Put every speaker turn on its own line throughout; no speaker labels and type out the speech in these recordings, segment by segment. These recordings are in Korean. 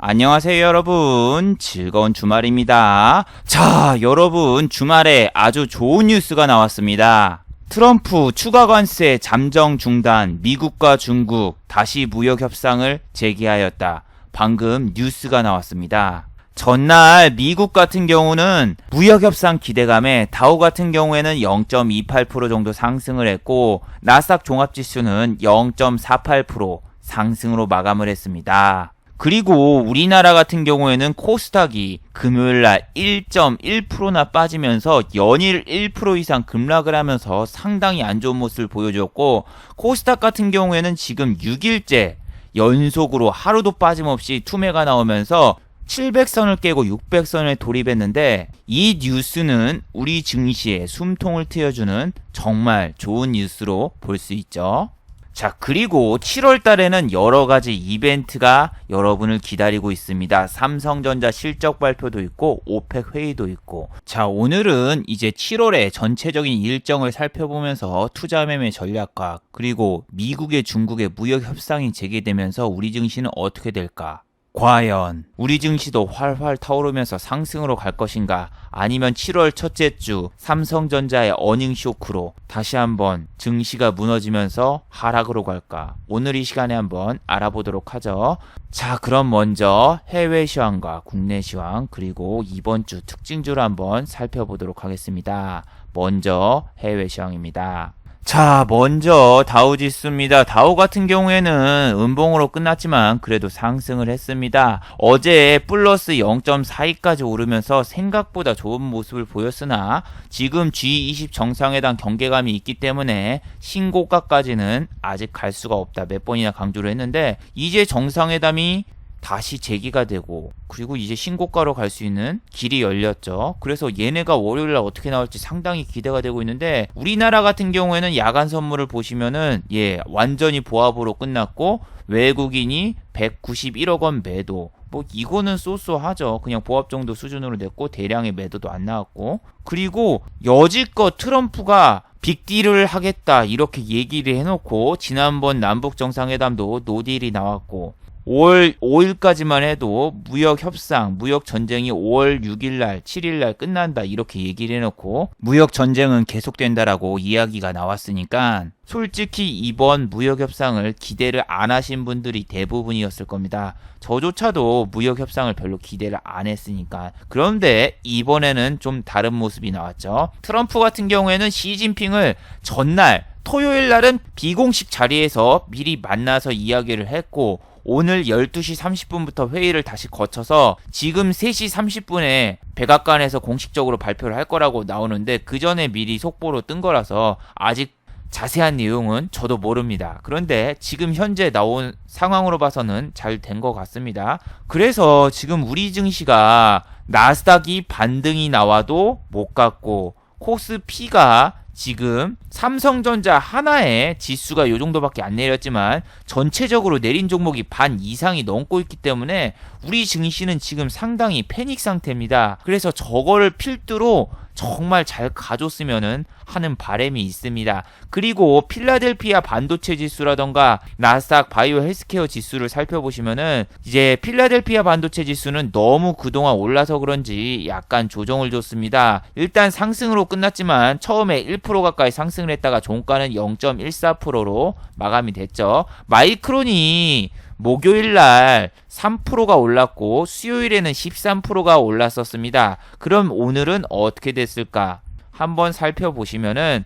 안녕하세요 여러분, 즐거운 주말입니다. 자, 여러분, 주말에 아주 좋은 뉴스가 나왔습니다. 트럼프 추가 관세 잠정 중단, 미국과 중국 다시 무역 협상을 재개하였다. 방금 뉴스가 나왔습니다. 전날 미국 같은 경우는 무역 협상 기대감에 다우 같은 경우에는 0.28% 정도 상승을 했고, 나스닥 종합지수는 0.48% 상승으로 마감을 했습니다. 그리고 우리나라 같은 경우에는 코스닥이 금요일날 1.1%나 빠지면서 연일 1% 이상 급락을 하면서 상당히 안 좋은 모습을 보여줬고, 코스닥 같은 경우에는 지금 6일째 연속으로 하루도 빠짐없이 투매가 나오면서 700선을 깨고 600선에 돌입했는데, 이 뉴스는 우리 증시에 숨통을 트여주는 정말 좋은 뉴스로 볼 수 있죠. 자, 그리고 7월 달에는 여러 가지 이벤트가 여러분을 기다리고 있습니다. 삼성전자 실적 발표도 있고 오펙 회의도 있고. 자, 오늘은 이제 7월의 전체적인 일정을 살펴보면서 투자 매매 전략과 그리고 미국의 중국의 무역 협상이 재개되면서 우리 증시는 어떻게 될까? 과연 우리 증시도 활활 타오르면서 상승으로 갈 것인가? 아니면 7월 첫째 주 삼성전자의 어닝 쇼크로 다시 한번 증시가 무너지면서 하락으로 갈까? 오늘 이 시간에 한번 알아보도록 하죠. 자, 그럼 먼저 해외 시황과 국내 시황 그리고 이번 주 특징주를 한번 살펴보도록 하겠습니다. 먼저 해외 시황입니다. 자, 먼저 다우지수입니다. 다우 같은 경우에는 음봉으로 끝났지만 그래도 상승을 했습니다. 어제 플러스 0.42까지 오르면서 생각보다 좋은 모습을 보였으나 지금 G20 정상회담 경계감이 있기 때문에 신고가까지는 아직 갈 수가 없다. 몇 번이나 강조를 했는데 이제 정상회담이 다시 재기가 되고 그리고 이제 신고가로 갈 수 있는 길이 열렸죠. 그래서 얘네가 월요일날 어떻게 나올지 상당히 기대가 되고 있는데, 우리나라 같은 경우에는 야간 선물을 보시면은 완전히 보합으로 끝났고 외국인이 191억 원 매도, 뭐 이거는 쏘쏘하죠. 그냥 보합 정도 수준으로 냈고 대량의 매도도 안 나왔고, 그리고 여지껏 트럼프가 빅딜을 하겠다 이렇게 얘기를 해놓고 지난번 남북 정상회담도 노딜이 나왔고 5월 5일까지만 해도 무역 협상, 무역 전쟁이 5월 6일날, 7일날 끝난다 이렇게 얘기를 해놓고 무역 전쟁은 계속된다라고 이야기가 나왔으니까 솔직히 이번 무역 협상을 기대를 안 하신 분들이 대부분이었을 겁니다. 저조차도 무역 협상을 별로 기대를 안 했으니까. 그런데 이번에는 좀 다른 모습이 나왔죠. 트럼프 같은 경우에는 시진핑을 전날 토요일 날은 비공식 자리에서 미리 만나서 이야기를 했고, 오늘 12시 30분부터 회의를 다시 거쳐서 지금 3시 30분에 백악관에서 공식적으로 발표를 할 거라고 나오는데, 그 전에 미리 속보로 뜬 거라서 아직 자세한 내용은 저도 모릅니다. 그런데 지금 현재 나온 상황으로 봐서는 잘 된 것 같습니다. 그래서 지금 우리 증시가 나스닥이 반등이 나와도 못 갔고, 코스피가 지금 삼성전자 하나의 지수가 요 정도밖에 안 내렸지만 전체적으로 내린 종목이 반 이상이 넘고 있기 때문에 우리 증시는 지금 상당히 패닉 상태입니다. 그래서 저거를 필두로 정말 잘 가줬으면 하는 바람이 있습니다. 그리고 필라델피아 반도체 지수라던가 나스닥 바이오 헬스케어 지수를 살펴보시면은 이제 필라델피아 반도체 지수는 너무 그동안 올라서 그런지 약간 조정을 줬습니다. 일단 상승으로 끝났지만 처음에 1% 가까이 상승을 했다가 종가는 0.14%로 마감이 됐죠. 마이크론이 목요일날 3%가 올랐고 수요일에는 13%가 올랐었습니다. 그럼 오늘은 어떻게 됐을까? 한번 살펴보시면은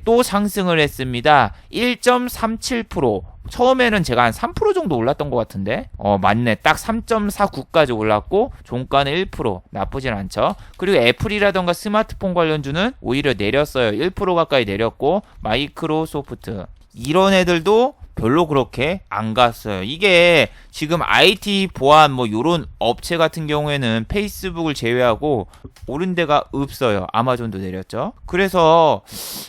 또 상승을 했습니다. 1.37%. 처음에는 제가 한 3% 정도 올랐던 것 같은데 맞네. 딱 3.49까지 올랐고 종가는 1%. 나쁘진 않죠. 그리고 애플이라던가 스마트폰 관련주는 오히려 내렸어요. 1% 가까이 내렸고, 마이크로소프트 이런 애들도 별로 그렇게 안 갔어요. 이게 지금 IT 보안 뭐 요런 업체 같은 경우에는 페이스북을 제외하고 오른 데가 없어요. 아마존도 내렸죠. 그래서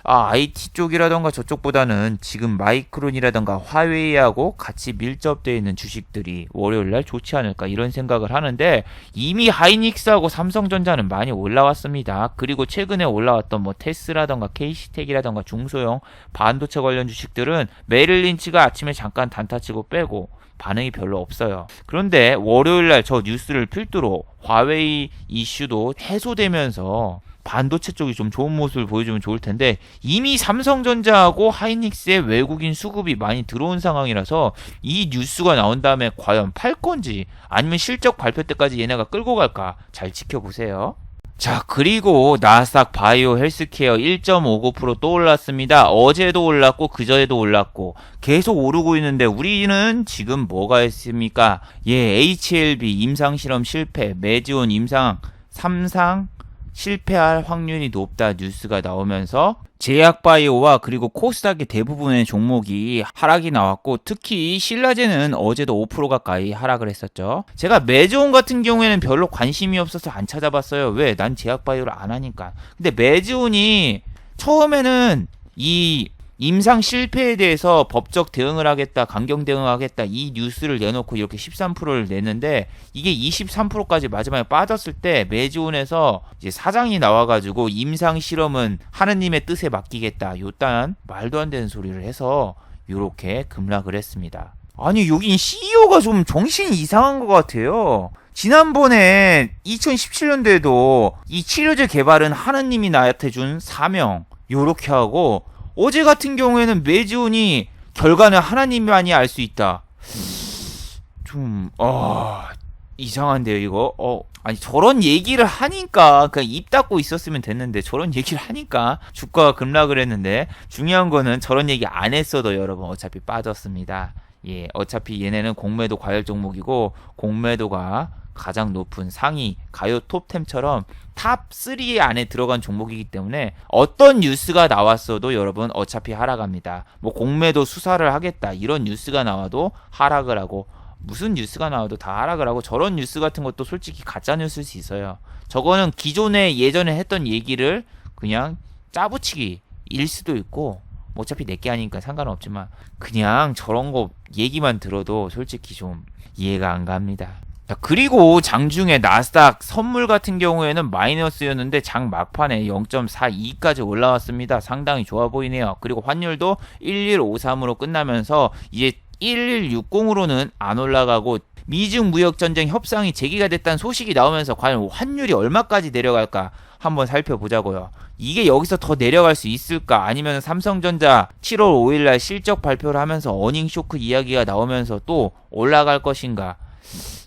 IT 쪽이라던가 저쪽보다는 지금 마이크론이라던가 화웨이하고 같이 밀접되어 있는 주식들이 월요일날 좋지 않을까 이런 생각을 하는데, 이미 하이닉스하고 삼성전자는 많이 올라왔습니다. 그리고 최근에 올라왔던 뭐 테스라던가 KC텍이라던가 중소형 반도체 관련 주식들은 메릴 린치가 아침에 잠깐 단타치고 빼고 반응이 별로 없어요. 그런데 월요일날 저 뉴스를 필두로 화웨이 이슈도 해소되면서 반도체 쪽이 좀 좋은 모습을 보여주면 좋을 텐데 이미 삼성전자하고 하이닉스의 외국인 수급이 많이 들어온 상황이라서 이 뉴스가 나온 다음에 과연 팔 건지 아니면 실적 발표 때까지 얘네가 끌고 갈까 잘 지켜보세요. 자, 그리고 나스닥 바이오 헬스케어 1.59% 또 올랐습니다. 어제도 올랐고 그저에도 올랐고 계속 오르고 있는데 우리는 지금 뭐가 있습니까? HLB 임상실험 실패, 메지온 임상 3상 실패할 확률이 높다 뉴스가 나오면서 제약바이오와 그리고 코스닥의 대부분의 종목이 하락이 나왔고 특히 신라제는 어제도 5% 가까이 하락을 했었죠. 제가 메지온 같은 경우에는 별로 관심이 없어서 안 찾아봤어요. 왜? 난 제약바이오를 안 하니까. 근데 메지온이 처음에는 이 임상 실패에 대해서 법적 대응을 하겠다, 강경 대응하겠다 이 뉴스를 내놓고 이렇게 13%를 냈는데 이게 23%까지 마지막에 빠졌을 때 메지온에서 이제 사장이 나와가지고 임상 실험은 하느님의 뜻에 맡기겠다 요딴 말도 안 되는 소리를 해서 요렇게 급락을 했습니다. 아니 여긴 CEO가 좀 정신이 이상한 것 같아요. 지난번에 2017년도에도 이 치료제 개발은 하느님이 나한테 준 사명 요렇게 하고 어제 같은 경우에는 메지온이 결과는 하나님만이 알 수 있다. 좀 이상한데요 이거. 아니 저런 얘기를 하니까 그냥 입 닫고 있었으면 됐는데 저런 얘기를 하니까 주가가 급락을 했는데 중요한 거는 저런 얘기 안 했어도 여러분 어차피 빠졌습니다. 어차피 얘네는 공매도 과열 종목이고 공매도가 가장 높은 상위 가요 톱10처럼 탑3 안에 들어간 종목이기 때문에 어떤 뉴스가 나왔어도 여러분 어차피 하락합니다. 뭐 공매도 수사를 하겠다 이런 뉴스가 나와도 하락을 하고 무슨 뉴스가 나와도 다 하락을 하고 저런 뉴스 같은 것도 솔직히 가짜 뉴스일 수 있어요. 저거는 기존에 예전에 했던 얘기를 그냥 짜붙이기 일 수도 있고 어차피 내게 아니니까 상관없지만 그냥 저런 거 얘기만 들어도 솔직히 좀 이해가 안 갑니다. 그리고 장중에 나스닥 선물 같은 경우에는 마이너스였는데 장 막판에 0.42까지 올라왔습니다. 상당히 좋아 보이네요. 그리고 환율도 1153으로 끝나면서 이제 1160으로는 안 올라가고 미중 무역전쟁 협상이 재개가 됐다는 소식이 나오면서 과연 환율이 얼마까지 내려갈까 한번 살펴보자고요. 이게 여기서 더 내려갈 수 있을까? 아니면 삼성전자 7월 5일날 실적 발표를 하면서 어닝 쇼크 이야기가 나오면서 또 올라갈 것인가?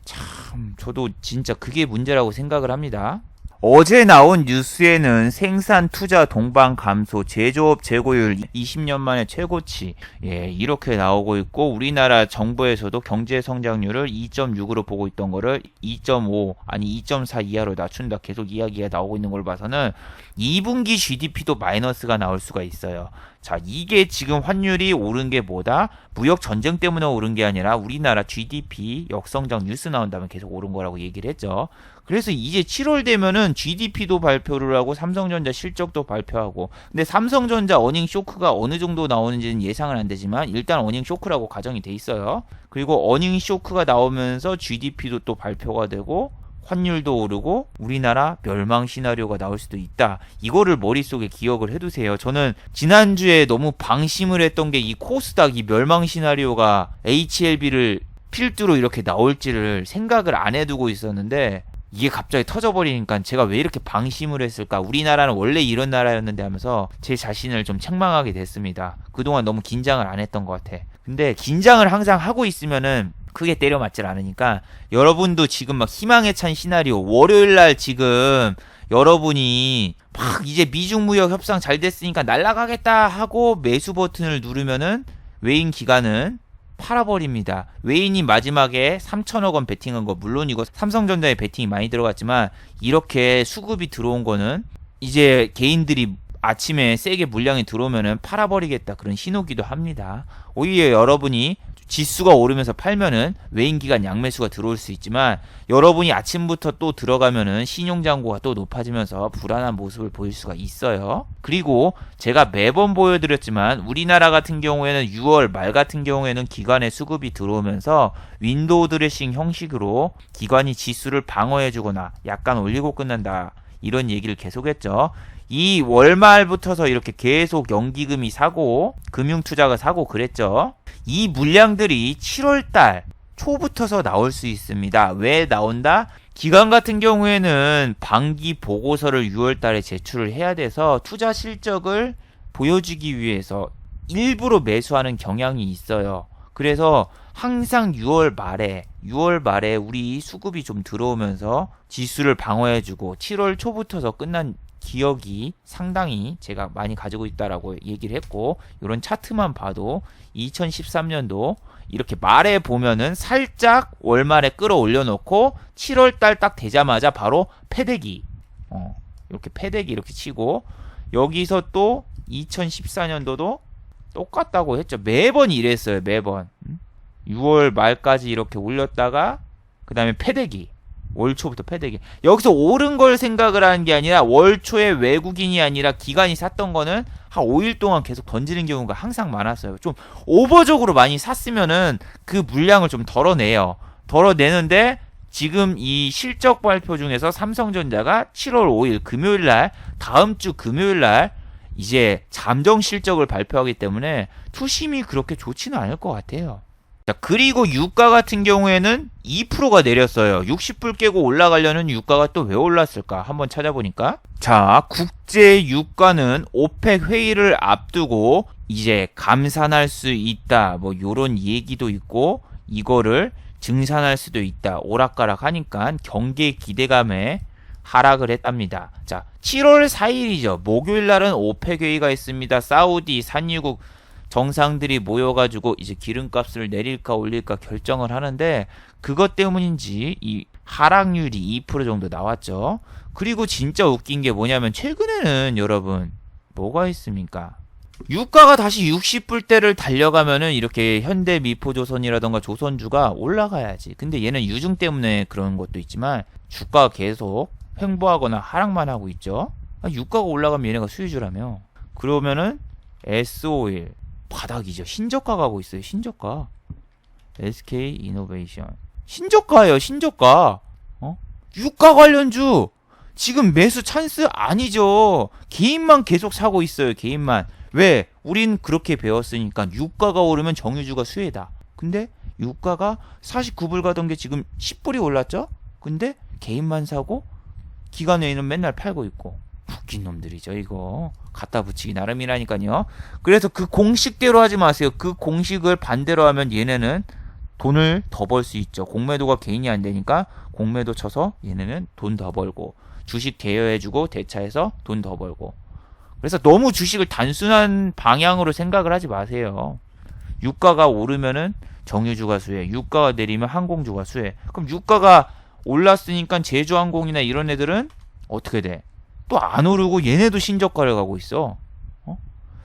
참 저도 진짜 그게 문제라고 생각을 합니다. 어제 나온 뉴스에는 생산 투자 동반 감소, 제조업 재고율 20년 만에 최고치 이렇게 나오고 있고 우리나라 정부에서도 경제 성장률을 2.6으로 보고 있던 거를 2.5 아니 2.4 이하로 낮춘다 계속 이야기가 나오고 있는 걸 봐서는 2분기 GDP도 마이너스가 나올 수가 있어요. 자, 이게 지금 환율이 오른 게 뭐다? 무역 전쟁 때문에 오른 게 아니라 우리나라 GDP 역성장 뉴스 나온다면 계속 오른 거라고 얘기를 했죠. 그래서 이제 7월 되면은 GDP도 발표를 하고 삼성전자 실적도 발표하고 근데 삼성전자 어닝 쇼크가 어느 정도 나오는지는 예상은 안 되지만 일단 어닝 쇼크라고 가정이 돼 있어요. 그리고 어닝 쇼크가 나오면서 GDP도 또 발표가 되고 환율도 오르고 우리나라 멸망 시나리오가 나올 수도 있다. 이거를 머릿속에 기억을 해두세요. 저는 지난주에 너무 방심을 했던 게 이 코스닥 이 멸망 시나리오가 HLB를 필두로 이렇게 나올지를 생각을 안 해두고 있었는데 이게 갑자기 터져버리니까 제가 왜 이렇게 방심을 했을까? 우리나라는 원래 이런 나라였는데 하면서 제 자신을 좀 책망하게 됐습니다. 그동안 너무 긴장을 안 했던 것 같아. 근데 긴장을 항상 하고 있으면은 크게 때려 맞질 않으니까 여러분도 지금 막 희망에 찬 시나리오 월요일날 지금 여러분이 막 이제 미중무역 협상 잘 됐으니까 날아가겠다 하고 매수 버튼을 누르면은 외인 기관은 팔아버립니다. 외인이 마지막에 3천억 원 베팅한 거 물론 이거 삼성전자에 베팅이 많이 들어갔지만 이렇게 수급이 들어온 거는 이제 개인들이 아침에 세게 물량이 들어오면은 팔아버리겠다 그런 신호기도 합니다. 오히려 여러분이 지수가 오르면서 팔면은 외인기관 양매수가 들어올 수 있지만 여러분이 아침부터 또 들어가면은 신용잔고가 또 높아지면서 불안한 모습을 보일 수가 있어요. 그리고 제가 매번 보여드렸지만 우리나라 같은 경우에는 6월 말 같은 경우에는 기관의 수급이 들어오면서 윈도우 드레싱 형식으로 기관이 지수를 방어해주거나 약간 올리고 끝난다 이런 얘기를 계속했죠. 이 월말부터서 이렇게 계속 연기금이 사고 금융투자가 사고 그랬죠. 이 물량들이 7월달 초부터서 나올 수 있습니다. 왜 나온다? 기관 같은 경우에는 반기 보고서를 6월 달에 제출을 해야 돼서 투자 실적을 보여주기 위해서 일부러 매수하는 경향이 있어요. 그래서 항상 6월 말에 우리 수급이 좀 들어오면서 지수를 방어해주고 7월 초부터서 끝난 기억이 상당히 제가 많이 가지고 있다라고 얘기를 했고, 이런 차트만 봐도 2013년도 이렇게 말에 보면은 살짝 월말에 끌어올려 놓고 7월 달 딱 되자마자 바로 패대기, 이렇게 패대기 이렇게 치고, 여기서 또 2014년도도 똑같다고 했죠. 매번 이랬어요. 매번 6월 말까지 이렇게 올렸다가 그 다음에 패대기, 월 초부터 패대기. 여기서 오른 걸 생각을 하는 게 아니라 월 초에 외국인이 아니라 기관이 샀던 거는 한 5일 동안 계속 던지는 경우가 항상 많았어요. 좀 오버적으로 많이 샀으면은 그 물량을 좀 덜어내요. 덜어내는데 지금 이 실적 발표 중에서 삼성전자가 7월 5일 금요일날, 다음 주 금요일날 이제 잠정 실적을 발표하기 때문에 투심이 그렇게 좋지는 않을 것 같아요. 자, 그리고 유가 같은 경우에는 2%가 내렸어요. 60불 깨고 올라가려는 유가가 또 왜 올랐을까? 한번 찾아보니까, 자, 국제 유가는 오펙 회의를 앞두고 이제 감산할 수 있다, 뭐 요런 얘기도 있고, 이거를 증산할 수도 있다, 오락가락 하니까 경계 기대감에 하락을 했답니다. 자, 7월 4일이죠. 목요일 날은 오펙 회의가 있습니다. 사우디 산유국 정상들이 모여가지고 이제 기름값을 내릴까 올릴까 결정을 하는데, 그것 때문인지 이 하락률이 2% 정도 나왔죠. 그리고 진짜 웃긴 게 뭐냐면, 최근에는 여러분 뭐가 있습니까? 유가가 다시 60불대를 달려가면은 이렇게 현대 미포조선이라던가 조선주가 올라가야지. 근데 얘는 유증 때문에 그런 것도 있지만 주가가 계속 횡보하거나 하락만 하고 있죠. 유가가 올라가면 얘네가 수혜주라며. 그러면은 S51 바닥이죠. 신저가 가고 있어요. 신저가. SK 이노베이션. 신저가예요. 신저가. 유가 관련주. 지금 매수 찬스 아니죠. 개인만 계속 사고 있어요. 개인만. 왜? 우린 그렇게 배웠으니까 유가가 오르면 정유주가 수혜다. 근데 유가가 49불 가던 게 지금 10불이 올랐죠? 근데 개인만 사고 기관 외에는 맨날 팔고 있고. 웃긴 놈들이죠. 이거 갖다 붙이기 나름이라니까요. 그래서 그 공식대로 하지 마세요. 그 공식을 반대로 하면 얘네는 돈을 더 벌 수 있죠. 공매도가 개인이 안 되니까 공매도 쳐서 얘네는 돈 더 벌고, 주식 대여해주고 대차해서 돈 더 벌고. 그래서 너무 주식을 단순한 방향으로 생각을 하지 마세요. 유가가 오르면은 정유주가 수혜, 유가가 내리면 항공주가 수혜. 그럼 유가가 올랐으니까 제주항공이나 이런 애들은 어떻게 돼? 또 안 오르고 얘네도 신저가를 가고 있어.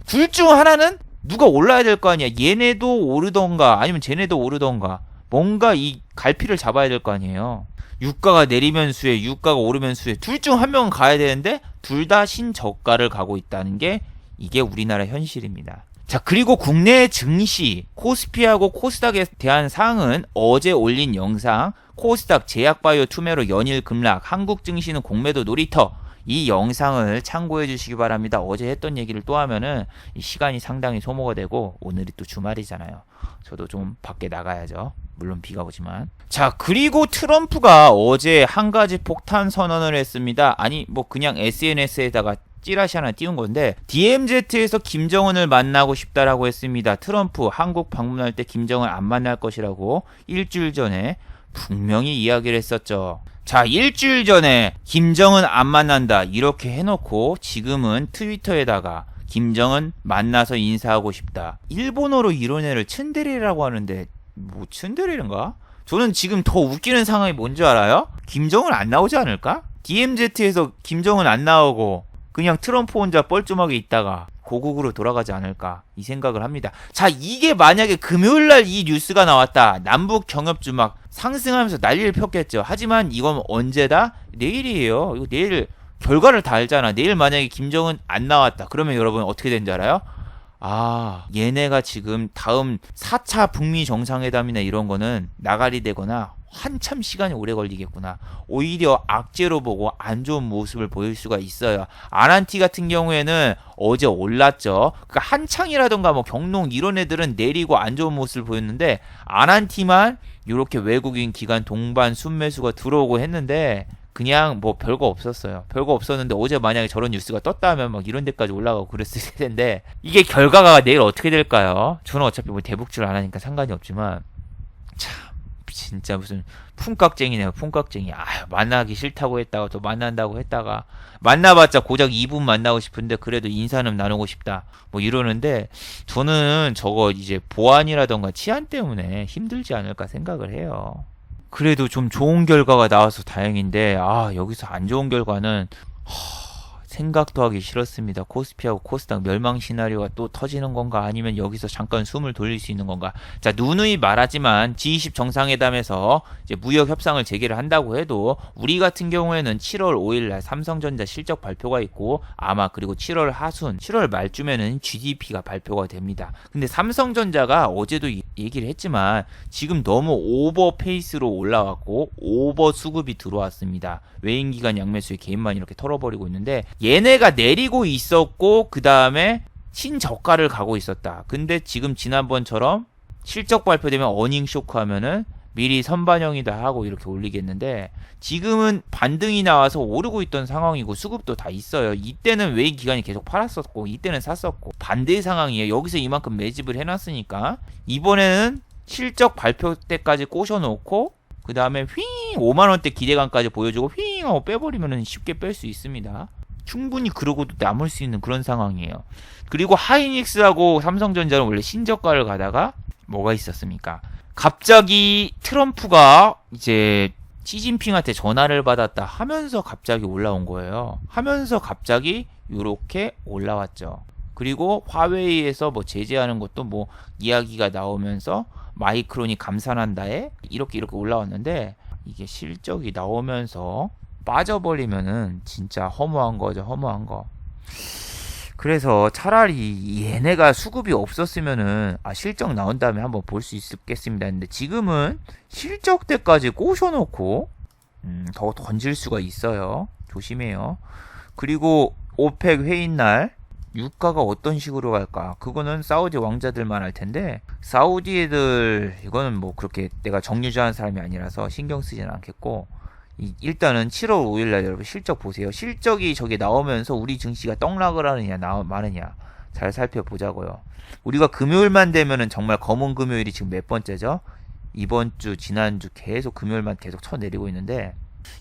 둘 중 하나는 누가 올라야 될 거 아니야. 얘네도 오르던가 아니면 쟤네도 오르던가, 뭔가 이 갈피를 잡아야 될 거 아니에요. 유가가 내리면 수혜, 유가가 오르면 수혜. 둘 중 한 명은 가야 되는데 둘 다 신저가를 가고 있다는 게 이게 우리나라 현실입니다. 자, 그리고 국내 증시 코스피하고 코스닥에 대한 사항은 어제 올린 영상, 코스닥 제약바이오 투매로 연일 급락, 한국 증시는 공매도 놀이터, 이 영상을 참고해 주시기 바랍니다. 어제 했던 얘기를 또 하면은 시간이 상당히 소모가 되고, 오늘이 또 주말이잖아요. 저도 좀 밖에 나가야죠. 물론 비가 오지만. 자, 그리고 트럼프가 어제 한 가지 폭탄 선언을 했습니다. 아니, 뭐 그냥 SNS에다가 찌라시 하나 띄운 건데, DMZ에서 김정은을 만나고 싶다라고 했습니다. 트럼프 한국 방문할 때 김정은 안 만날 것이라고 일주일 전에 분명히 이야기를 했었죠. 자, 일주일 전에 김정은 안 만난다 이렇게 해놓고 지금은 트위터에다가 김정은 만나서 인사하고 싶다. 일본어로 이런 애를 츤데레라고 하는데 뭐 츤데레인가? 저는 지금 더 웃기는 상황이 뭔지 알아요? 김정은 안 나오지 않을까? DMZ에서 김정은 안 나오고 그냥 트럼프 혼자 뻘쭘하게 있다가 고국으로 돌아가지 않을까, 이 생각을 합니다. 자, 이게 만약에 금요일날 이 뉴스가 나왔다. 남북 경협주 막 상승하면서 난리를 폈겠죠. 하지만 이건 언제다? 내일이에요. 이거 내일 결과를 다 알잖아. 내일 만약에 김정은 안 나왔다. 그러면 여러분 어떻게 되는지 알아요? 얘네가 지금 다음 4차 북미 정상회담이나 이런 거는 나가리 되거나 한참 시간이 오래 걸리겠구나. 오히려 악재로 보고 안 좋은 모습을 보일 수가 있어요. 아란티 같은 경우에는 어제 올랐죠. 그러니까 한창이라던가 뭐 경농 이런 애들은 내리고 안 좋은 모습을 보였는데 아란티만 이렇게 외국인 기관 동반 순매수가 들어오고 했는데 그냥 뭐 별거 없었어요. 별거 없었는데 어제 만약에 저런 뉴스가 떴다 하면 막 이런 데까지 올라가고 그랬을 텐데 이게 결과가 내일 어떻게 될까요? 저는 어차피 뭐 대북질 안 하니까 상관이 없지만 참 진짜 무슨 풍깍쟁이네요. 풍깍쟁이. 만나기 싫다고 했다가 또 만난다고 했다가 만나봤자 고작 2분 만나고 싶은데 그래도 인사는 나누고 싶다 뭐 이러는데 저는 저거 이제 보안이라던가 치안 때문에 힘들지 않을까 생각을 해요. 그래도 좀 좋은 결과가 나와서 다행인데 여기서 안 좋은 결과는 생각도 하기 싫었습니다. 코스피하고 코스닥 멸망 시나리오가 또 터지는 건가 아니면 여기서 잠깐 숨을 돌릴 수 있는 건가. 자, 누누이 말하지만 G20 정상회담에서 이제 무역 협상을 재개를 한다고 해도 우리 같은 경우에는 7월 5일날 삼성전자 실적 발표가 있고 아마 그리고 7월 하순 7월 말쯤에는 GDP가 발표가 됩니다. 근데 삼성전자가 어제도 얘기를 했지만 지금 너무 오버 페이스로 올라왔고 오버 수급이 들어왔습니다. 외인기관 양매수의 개인만 이렇게 털어버리고 있는데 얘네가 내리고 있었고 그 다음에 신저가를 가고 있었다. 근데 지금 지난번처럼 실적 발표되면 어닝 쇼크 하면은 미리 선반영이다 하고 이렇게 올리겠는데 지금은 반등이 나와서 오르고 있던 상황이고 수급도 다 있어요. 이때는 외인 기관이 계속 팔았었고 이때는 샀었고 반대의 상황이에요. 여기서 이만큼 매집을 해놨으니까 이번에는 실적 발표 때까지 꼬셔놓고 그 다음에 휘 5만원대 기대감까지 보여주고 휘 하고 빼버리면 쉽게 뺄 수 있습니다. 충분히 그러고도 남을 수 있는 그런 상황이에요. 그리고 하이닉스하고 삼성전자는 원래 신저가를 가다가 뭐가 있었습니까? 갑자기 트럼프가 이제 시진핑한테 전화를 받았다 하면서 갑자기 올라온 거예요. 하면서 갑자기 이렇게 올라왔죠. 그리고 화웨이에서 뭐 제재하는 것도 뭐 이야기가 나오면서 마이크론이 감산한다에 이렇게 올라왔는데 이게 실적이 나오면서 빠져버리면은 진짜 허무한 거죠. 허무한 거. 그래서 차라리 얘네가 수급이 없었으면은 실적 나온 다음에 한번 볼 수 있겠습니다. 근데 지금은 실적 때까지 꼬셔놓고 더 던질 수가 있어요. 조심해요. 그리고 오펙 회의 날 유가가 어떤 식으로 갈까? 그거는 사우디 왕자들만 할 텐데 사우디 애들 이거는 뭐 그렇게 내가 정유주하는 사람이 아니라서 신경 쓰지는 않겠고 일단은 7월 5일날 여러분 실적 보세요. 실적이 저게 나오면서 우리 증시가 떡락을 하느냐 마느냐 잘 살펴보자고요. 우리가 금요일만 되면은 정말 검은 금요일이 지금 몇 번째죠? 이번 주 지난주 계속 금요일만 계속 쳐내리고 있는데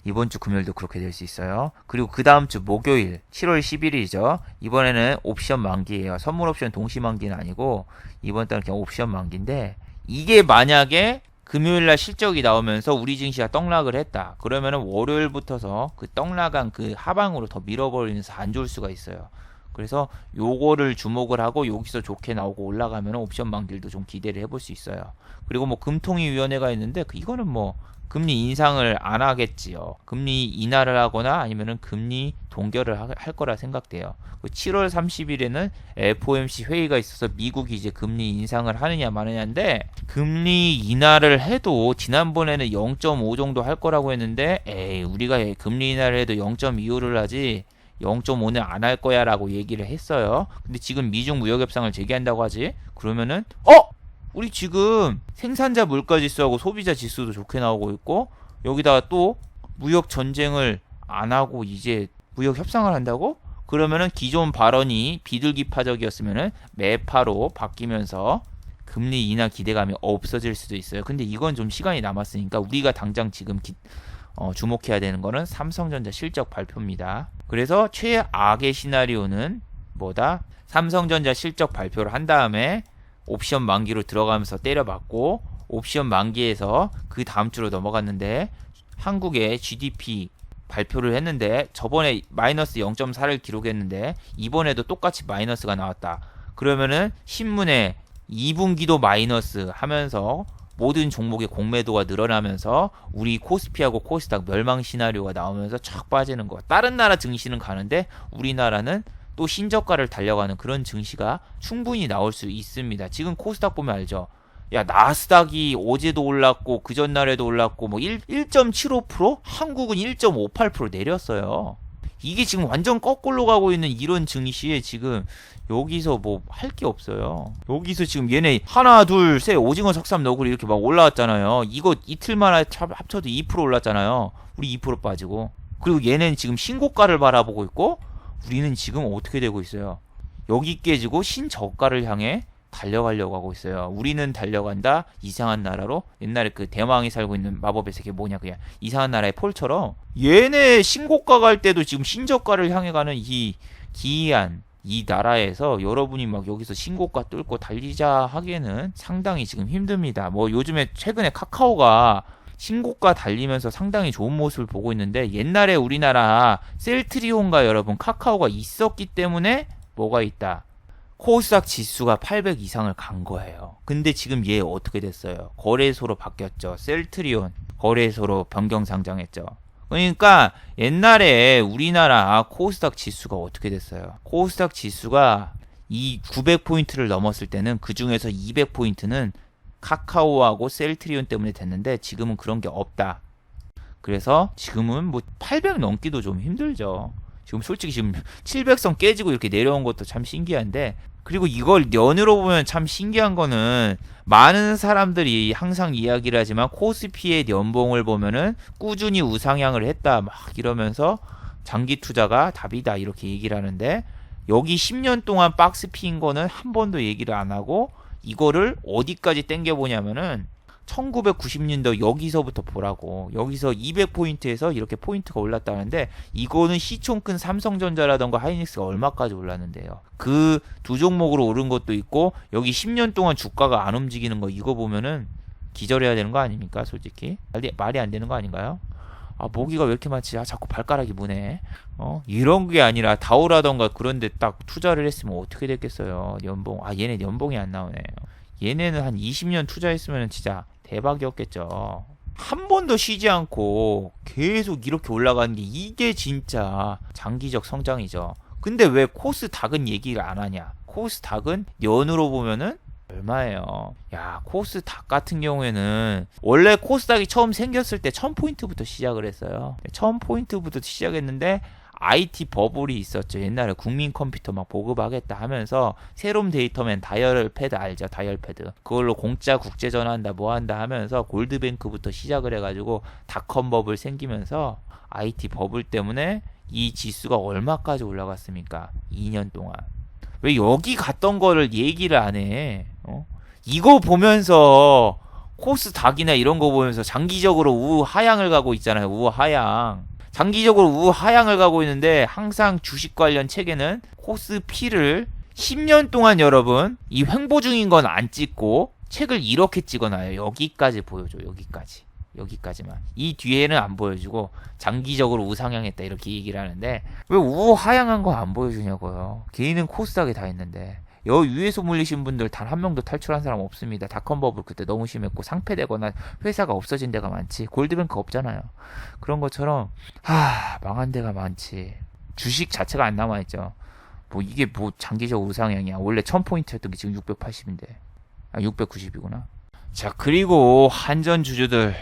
이번 주 금요일도 그렇게 될 수 있어요. 그리고 그 다음 주 목요일 7월 11일이죠. 이번에는 옵션 만기예요. 선물 옵션 동시 만기는 아니고 이번 달은 그냥 옵션 만기인데 이게 만약에 금요일날 실적이 나오면서 우리 증시가 떡락을 했다. 그러면은 월요일부터서 그 떡락한 그 하방으로 더 밀어버리면서 안 좋을 수가 있어요. 그래서 요거를 주목을 하고 여기서 좋게 나오고 올라가면 옵션 만기도 좀 기대를 해볼 수 있어요. 그리고 뭐 금통위원회가 있는데 이거는 뭐 금리 인상을 안 하겠지요. 금리 인하를 하거나 아니면은 금리 동결을 할 거라 생각돼요. 7월 30일에는 FOMC 회의가 있어서 미국이 이제 금리 인상을 하느냐 마느냐인데 금리 인하를 해도 지난번에는 0.5 정도 할 거라고 했는데 우리가 금리 인하를 해도 0.25를 하지 0.5는 안 할 거야 라고 얘기를 했어요. 근데 지금 미중 무역 협상을 재개한다고 하지? 그러면은 우리 지금 생산자 물가 지수하고 소비자 지수도 좋게 나오고 있고 여기다가 또 무역 전쟁을 안 하고 이제 무역 협상을 한다고? 그러면은 기존 발언이 비둘기파적이었으면은 매파로 바뀌면서 금리 인하 기대감이 없어질 수도 있어요. 근데 이건 좀 시간이 남았으니까 우리가 당장 지금 주목해야 되는 거는 삼성전자 실적 발표입니다. 그래서 최악의 시나리오는 뭐다? 삼성전자 실적 발표를 한 다음에 옵션 만기로 들어가면서 때려봤고 옵션 만기에서 그 다음 주로 넘어갔는데 한국의 GDP 발표를 했는데 저번에 마이너스 0.4를 기록했는데 이번에도 똑같이 마이너스가 나왔다. 그러면은 신문에 2분기도 마이너스 하면서 모든 종목의 공매도가 늘어나면서 우리 코스피하고 코스닥 멸망 시나리오가 나오면서 촥 빠지는 거. 다른 나라 증시는 가는데 우리나라는 또 신저가를 달려가는 그런 증시가 충분히 나올 수 있습니다. 지금 코스닥 보면 알죠? 야, 나스닥이 어제도 올랐고 그 전날에도 올랐고 뭐 1.75%? 한국은 1.58% 내렸어요. 이게 지금 완전 거꾸로 가고 있는 이런 증시에 지금 여기서 뭐 할 게 없어요. 여기서 지금 얘네 하나 둘 셋 오징어 석삼 너구리 이렇게 막 올라왔잖아요. 이거 이틀만 합쳐도 2% 올랐잖아요. 우리 2% 빠지고. 그리고 얘네는 지금 신고가를 바라보고 있고 우리는 지금 어떻게 되고 있어요? 여기 깨지고 신저가를 향해 달려가려고 하고 있어요. 우리는 달려간다 이상한 나라로. 옛날에 그 대왕이 살고 있는 마법의 세계 뭐냐 그냥 이상한 나라의 폴처럼 얘네 신고가 갈 때도 지금 신저가를 향해 가는 이 기이한 이 나라에서 여러분이 막 여기서 신고가 뚫고 달리자 하기에는 상당히 지금 힘듭니다. 뭐 요즘에 최근에 카카오가 신고가 달리면서 상당히 좋은 모습을 보고 있는데 옛날에 우리나라 셀트리온과 여러분 카카오가 있었기 때문에 뭐가 있다. 코스닥 지수가 800 이상을 간 거예요. 근데 지금 얘 어떻게 됐어요? 거래소로 바뀌었죠. 셀트리온 거래소로 변경 상장했죠. 그러니까 옛날에 우리나라 코스닥 지수가 어떻게 됐어요? 코스닥 지수가 이 900포인트를 넘었을 때는 그 중에서 200포인트는 카카오하고 셀트리온 때문에 됐는데 지금은 그런 게 없다. 그래서 지금은 뭐 800 넘기도 좀 힘들죠. 지금 솔직히 지금 700선 깨지고 이렇게 내려온 것도 참 신기한데 그리고 이걸 연으로 보면 참 신기한 거는 많은 사람들이 항상 이야기를 하지만 코스피의 연봉을 보면은 꾸준히 우상향을 했다 막 이러면서 장기 투자가 답이다 이렇게 얘기를 하는데 여기 10년 동안 박스 피인 거는 한 번도 얘기를 안 하고 이거를 어디까지 땡겨보냐면은 1990년도 여기서부터 보라고. 여기서 200포인트에서 이렇게 포인트가 올랐다는데 이거는 시총 큰 삼성전자라던가 하이닉스가 얼마까지 올랐는데요. 그 두 종목으로 오른 것도 있고 여기 10년 동안 주가가 안 움직이는 거 이거 보면은 기절해야 되는 거 아닙니까? 솔직히 말이 안 되는 거 아닌가요? 아 모기가 왜 이렇게 많지? 아 자꾸 발가락이 무네. 이런 게 아니라 다오라던가 그런데 딱 투자를 했으면 어떻게 됐겠어요? 연봉. 아 얘네 연봉이 안 나오네요. 얘네는 한 20년 투자했으면 진짜 대박이었겠죠. 한 번도 쉬지 않고 계속 이렇게 올라가는 게 이게 진짜 장기적 성장이죠. 근데 왜 코스닥은 얘기를 안 하냐? 코스닥은 연으로 보면은 얼마예요? 야, 코스닥 같은 경우에는 원래 코스닥이 처음 생겼을 때 1000포인트부터 시작을 했어요. 1000포인트부터 시작했는데 IT 버블이 있었죠. 옛날에 국민 컴퓨터 막 보급하겠다 하면서 새롬 데이터맨 다이얼패드 알죠? 다이얼패드. 그걸로 공짜 국제 전화한다 뭐 한다 하면서 골드뱅크부터 시작을 해가지고 닷컴 버블 생기면서 IT 버블 때문에 이 지수가 얼마까지 올라갔습니까? 2년 동안. 왜 여기 갔던 거를 얘기를 안 해? 이거 보면서 코스닥이나 이런 거 보면서 장기적으로 우하향을 가고 있잖아요. 우하향. 장기적으로 우하향을 가고 있는데 항상 주식 관련 책에는 코스피를 10년 동안 여러분 이 횡보 중인 건 안 찍고 책을 이렇게 찍어놔요. 여기까지 보여줘. 여기까지만. 이 뒤에는 안 보여주고 장기적으로 우상향했다 이렇게 얘기를 하는데 왜 우하향한 거 안 보여주냐고요. 개인은 코스닥에 다 있는데 여 위에서 물리신 분들 단 한 명도 탈출한 사람 없습니다. 닷컴 버블 그때 너무 심했고 상폐되거나 회사가 없어진 데가 많지. 골드뱅크 없잖아요. 그런 것처럼 망한 데가 많지. 주식 자체가 안 남아있죠. 뭐 이게 뭐 장기적 우상향이야. 원래 1000포인트였던 게 지금 680인데 690이구나. 자 그리고 한전 주주들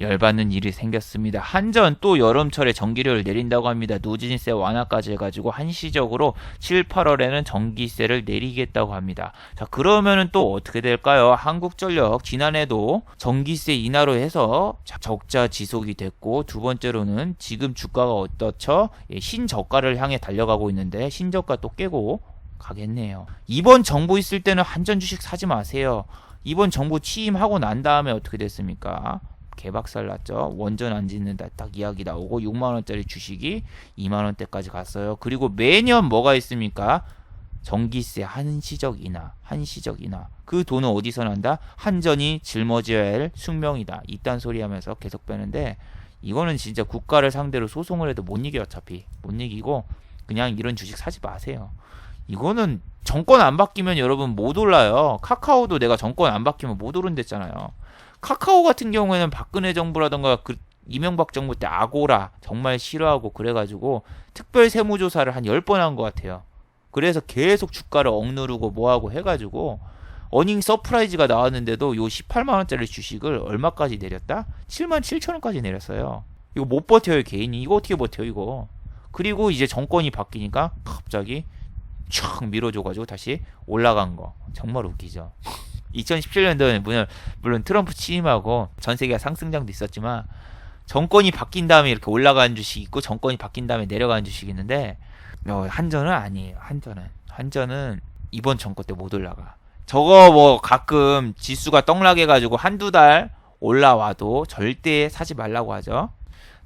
열받는 일이 생겼습니다. 한전 또 여름철에 전기료를 내린다고 합니다. 누진세 완화까지 해가지고 한시적으로 7, 8월에는 전기세를 내리겠다고 합니다. 자 그러면은 또 어떻게 될까요? 한국전력 지난해도 전기세 인하로 해서 적자 지속이 됐고 두 번째로는 지금 주가가 어떻죠? 신저가를 향해 달려가고 있는데 신저가 또 깨고 가겠네요. 이번 정부 있을 때는 한전 주식 사지 마세요. 이번 정부 취임하고 난 다음에 어떻게 됐습니까? 개박살 났죠. 원전 안 짓는다 딱 이야기 나오고 6만원짜리 주식이 2만원대까지 갔어요. 그리고 매년 뭐가 있습니까? 전기세 한시적 인하. 그 돈은 어디서 난다? 한전이 짊어져야 할 숙명이다. 이딴 소리 하면서 계속 빼는데 이거는 진짜 국가를 상대로 소송을 해도 못 이겨. 어차피 못 이기고 그냥 이런 주식 사지 마세요. 이거는 정권 안 바뀌면 여러분 못 올라요. 카카오도 내가 정권 안 바뀌면 못 오른댔잖아요. 카카오 같은 경우에는 박근혜 정부라던가 그 이명박 정부 때 아고라 정말 싫어하고 그래가지고 특별 세무조사를 한 10번 한 것 같아요. 그래서 계속 주가를 억누르고 뭐하고 해가지고 어닝 서프라이즈가 나왔는데도 요 18만원짜리 주식을 얼마까지 내렸다? 77,000원까지 내렸어요. 이거 못 버텨요 개인이. 이거 어떻게 버텨 이거. 그리고 이제 정권이 바뀌니까 갑자기 촥 밀어줘가지고 다시 올라간 거. 정말 웃기죠. 2017년도에 물론 트럼프 취임하고 전 세계가 상승장도 있었지만 정권이 바뀐 다음에 이렇게 올라가는 주식이 있고 정권이 바뀐 다음에 내려가는 주식이 있는데 한전은 아니에요. 한전은 이번 정권 때 못 올라가. 저거 뭐 가끔 지수가 떡락해가지고 한두 달 올라와도 절대 사지 말라고 하죠.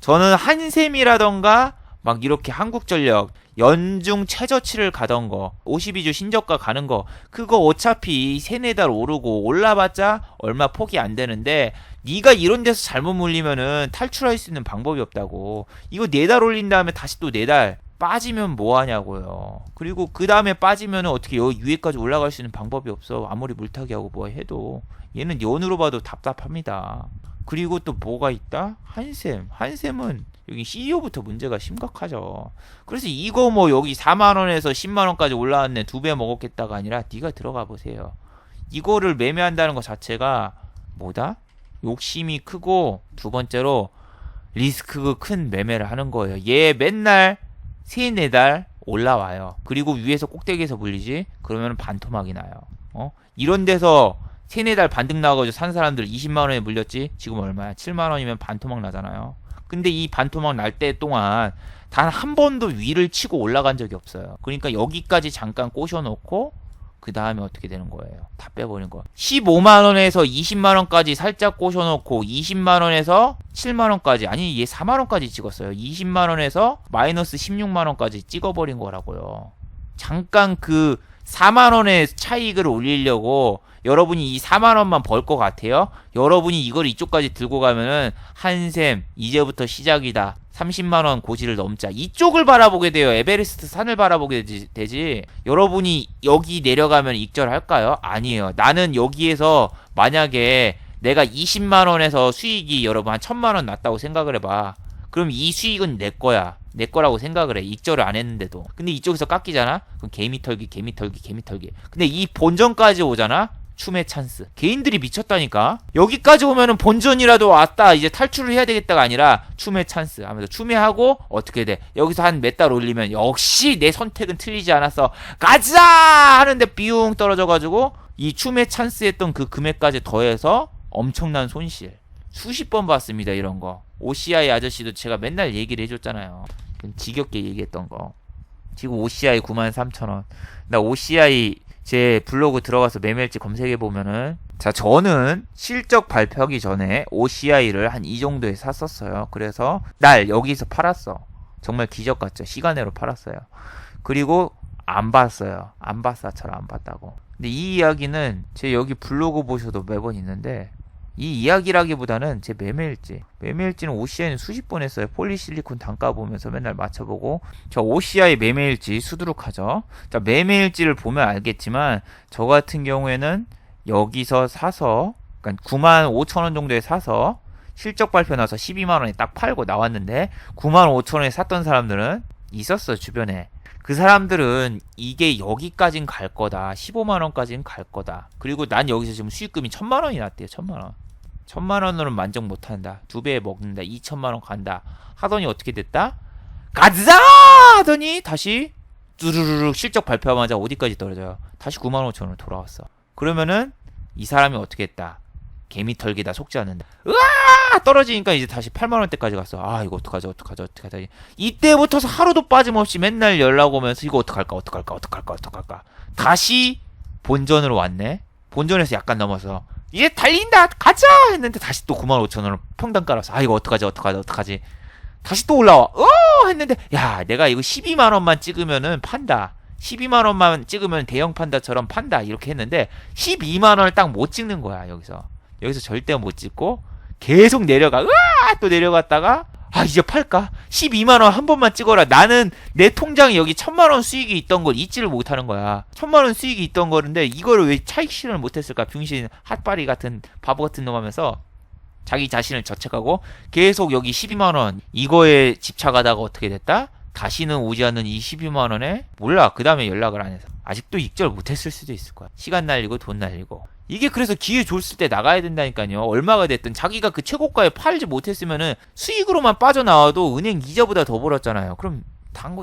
저는 한샘이라던가 막 이렇게 한국전력 연중 최저치를 가던 거 52주 신저가 가는 거 그거 어차피 3-4달 오르고 올라봤자 얼마 폭이 안 되는데 네가 이런 데서 잘못 물리면은 탈출할 수 있는 방법이 없다고. 이거 4달 올린 다음에 다시 또 4달 빠지면 뭐 하냐고요. 그리고 그 다음에 빠지면은 어떻게 여기 위에까지 올라갈 수 있는 방법이 없어. 아무리 물타기 하고 뭐 해도 얘는 연으로 봐도 답답합니다. 그리고 또 뭐가 있다? 한샘은 여기 CEO부터 문제가 심각하죠. 그래서 이거 뭐 여기 4만원에서 10만원까지 올라왔네 2배 먹었겠다가 아니라 네가 들어가 보세요. 이거를 매매한다는 것 자체가 뭐다? 욕심이 크고 두 번째로 리스크 큰 매매를 하는 거예요. 얘 맨날 3-4달 올라와요. 그리고 위에서 꼭대기에서 물리지? 그러면 반토막이 나요. 이런 데서 3-4달 반등 나가지고 산 사람들 20만원에 물렸지? 지금 얼마야? 7만원이면 반토막 나잖아요. 근데 이 반토막 날 때 동안 단 한 번도 위를 치고 올라간 적이 없어요. 그러니까 여기까지 잠깐 꼬셔놓고 그 다음에 어떻게 되는 거예요? 다 빼버린 거. 15만원에서 20만원까지 살짝 꼬셔놓고 20만원에서 7만원까지 아니 얘 4만원까지 찍었어요. 20만원에서 마이너스 16만원까지 찍어버린 거라고요. 잠깐 그 4만원의 차익을 올리려고 여러분이 이 4만원만 벌 것 같아요? 여러분이 이걸 이쪽까지 들고 가면은 한샘 이제부터 시작이다. 30만원 고지를 넘자. 이쪽을 바라보게 돼요. 에베레스트 산을 바라보게 되지. 여러분이 여기 내려가면 익절할까요? 아니에요. 나는 여기에서 만약에 내가 20만원에서 수익이 여러분 한 1000만원 났다고 생각을 해봐. 그럼 이 수익은 내 거야. 내 거라고 생각을 해. 익절을 안 했는데도. 근데 이쪽에서 깎이잖아? 그럼 개미 털기. 근데 이 본전까지 오잖아? 춤의 찬스. 개인들이 미쳤다니까. 여기까지 오면은 본전이라도 왔다. 이제 탈출을 해야 되겠다가 아니라 춤의 찬스 하면서 추매하고 어떻게 돼? 여기서 한 몇 달 올리면 역시 내 선택은 틀리지 않았어. 가자! 하는데 비용 떨어져가지고 이 춤의 찬스 했던 그 금액까지 더해서 엄청난 손실. 수십 번 봤습니다. 이런 거. OCI 아저씨도 제가 맨날 얘기를 해줬잖아요. 지겹게 얘기했던 거. 지금 OCI 93,000원. 나 OCI 제 블로그 들어가서 매매일지 검색해보면은 자 저는 실적 발표하기 전에 OCI를 한 이 정도에 샀었어요. 그래서 날 여기서 팔았어. 정말 기적같죠. 시간으로 팔았어요. 그리고 안 봤어요. 안 봤사처럼 안 봤다고. 근데 이 이야기는 제 여기 블로그 보셔도 매번 있는데 이 이야기라기보다는 제 매매일지는 OCI는 수십 번 했어요. 폴리실리콘 단가 보면서 맨날 맞춰보고 저 OCI 매매일지 수두룩하죠. 자 매매일지를 보면 알겠지만 저 같은 경우에는 여기서 사서 그러니까 95,000원 정도에 사서 실적 발표 나서 12만원에 딱 팔고 나왔는데 95,000원에 샀던 사람들은 있었어요. 주변에. 그 사람들은 이게 여기까진 갈 거다. 15만원까지는 갈 거다. 그리고 난 여기서 지금 수익금이 1000만원이 났대요. 1000만원. 1000만원으로는 만족 못한다. 2배 먹는다. 2000만원 간다. 하더니 어떻게 됐다? 가자! 하더니 다시 뚜루루룩 실적 발표하자마자 어디까지 떨어져요? 다시 95,000원으로 돌아왔어. 그러면은 이 사람이 어떻게 했다? 개미 털기다 속지 않는다. 으아! 떨어지니까 이제 다시 8만원대까지 갔어. 아 이거 어떡하지. 이때부터서 하루도 빠짐없이 맨날 연락 오면서 이거 어떡할까. 다시 본전으로 왔네. 본전에서 약간 넘어서 이제 달린다 가자 했는데 다시 또 95,000원을 평당 깔아서 아 이거 어떡하지 다시 또 올라와 했는데 야 내가 이거 12만원만 찍으면은 판다. 12만원만 찍으면 대형 판다처럼 판다 이렇게 했는데 12만원을 딱 못 찍는 거야. 여기서 절대 못 찍고 계속 내려가. 또 내려갔다가 아 이제 팔까? 12만원 한 번만 찍어라. 나는 내 통장에 여기 1000만원 수익이 있던 걸 잊지를 못하는 거야. 1000만원 수익이 있던 거는데 이거를 왜 차익 실현을 못했을까? 병신 핫바리 같은 바보 같은 놈 하면서 자기 자신을 저책하고 계속 여기 12만원 이거에 집착하다가 어떻게 됐다? 다시는 오지 않는 이 12만 원에 몰라. 그 다음에 연락을 안 해서 아직도 익절 못했을 수도 있을 거야. 시간 날리고 돈 날리고. 이게 그래서 기회 줬을 때 나가야 된다니까요. 얼마가 됐든 자기가 그 최고가에 팔지 못했으면은 수익으로만 빠져나와도 은행 이자보다 더 벌었잖아요. 그럼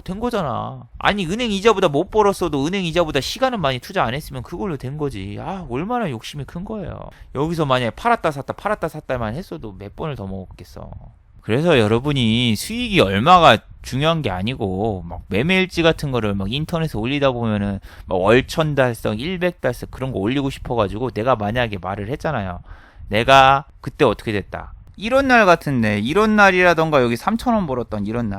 된 거잖아. 아니 은행 이자보다 못 벌었어도 은행 이자보다 시간은 많이 투자 안 했으면 그걸로 된 거지. 아 얼마나 욕심이 큰 거예요. 여기서 만약에 팔았다 샀다만 했어도 몇 번을 더 먹었겠어. 그래서 여러분이 수익이 얼마가 중요한 게 아니고 막 매매일지 같은 거를 막 인터넷에 올리다 보면은 막 월천 달성, 100 달성 그런 거 올리고 싶어가지고 내가 만약에 말을 했잖아요. 내가 그때 어떻게 됐다. 이런 날 같은데 이런 날이라던가 여기 3,000원 벌었던 이런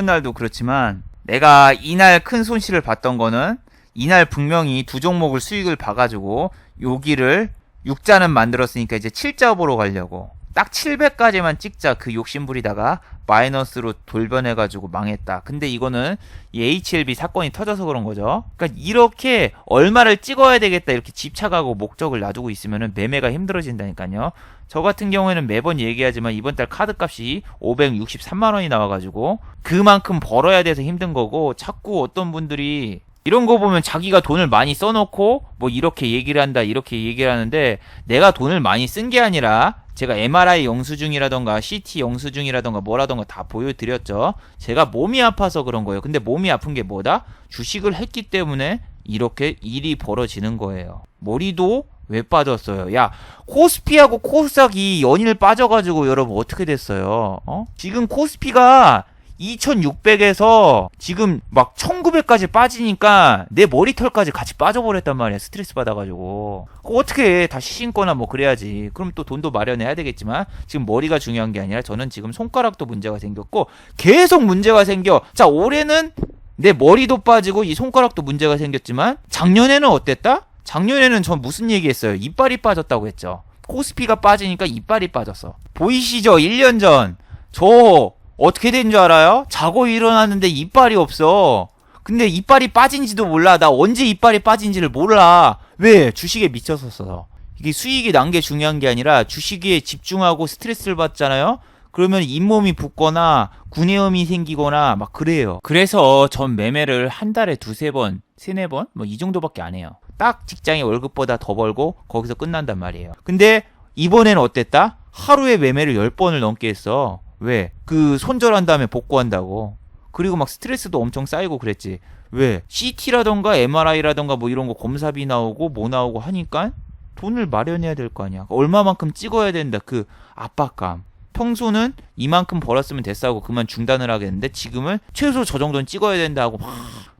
날도 그렇지만 내가 이날 큰 손실을 봤던 거는 이날 분명히 두 종목을 수익을 봐가지고 여기를 6자는 만들었으니까 이제 7자 보러 가려고 딱 700까지만 찍자 그 욕심 부리다가 마이너스로 돌변해가지고 망했다. 근데 이거는 이 HLB 사건이 터져서 그런 거죠. 그러니까 이렇게 얼마를 찍어야 되겠다 이렇게 집착하고 목적을 놔두고 있으면은 매매가 힘들어진다니까요. 저 같은 경우에는 매번 얘기하지만 이번 달 카드값이 563만 원이 나와가지고 그만큼 벌어야 돼서 힘든 거고 자꾸 어떤 분들이 이런 거 보면 자기가 돈을 많이 써놓고 뭐 이렇게 얘기를 한다 이렇게 얘기를 하는데 내가 돈을 많이 쓴 게 아니라 제가 MRI 영수증이라던가 CT 영수증이라던가 뭐라던가 다 보여드렸죠. 제가 몸이 아파서 그런 거예요. 근데 몸이 아픈 게 뭐다? 주식을 했기 때문에 이렇게 일이 벌어지는 거예요. 머리도 왜 빠졌어요? 야 코스피하고 코스닥이 연일 빠져가지고 여러분 어떻게 됐어요? 지금 코스피가 2600에서 지금 막 1900까지 빠지니까 내 머리털까지 같이 빠져버렸단 말이야. 스트레스 받아가지고. 어떻게 해. 다시 신거나 뭐 그래야지. 그럼 또 돈도 마련해야 되겠지만 지금 머리가 중요한 게 아니라 저는 지금 손가락도 문제가 생겼고 계속 문제가 생겨. 자 올해는 내 머리도 빠지고 이 손가락도 문제가 생겼지만 작년에는 어땠다? 작년에는 전 무슨 얘기했어요? 이빨이 빠졌다고 했죠. 코스피가 빠지니까 이빨이 빠졌어. 보이시죠? 1년 전 저 어떻게 된 줄 알아요? 자고 일어났는데 이빨이 없어. 근데 이빨이 빠진지도 몰라. 나 언제 이빨이 빠진지를 몰라. 왜? 주식에 미쳤었어. 이게 수익이 난 게 중요한 게 아니라 주식에 집중하고 스트레스를 받잖아요? 그러면 잇몸이 붓거나 구내염이 생기거나 막 그래요. 그래서 전 매매를 한 달에 두세 번, 세네 번? 뭐 이 정도밖에 안 해요. 딱 직장의 월급보다 더 벌고 거기서 끝난단 말이에요. 근데 이번엔 어땠다? 하루에 매매를 10번을 넘게 했어. 왜? 그 손절한 다음에 복구한다고. 그리고 막 스트레스도 엄청 쌓이고 그랬지. 왜? CT라던가 MRI라던가 뭐 이런 거 검사비 나오고 뭐 나오고 하니까 돈을 마련해야 될 거 아니야. 얼마만큼 찍어야 된다. 그 압박감. 평소는 이만큼 벌었으면 됐어 하고 그만 중단을 하겠는데 지금은 최소 저 정도는 찍어야 된다 하고 막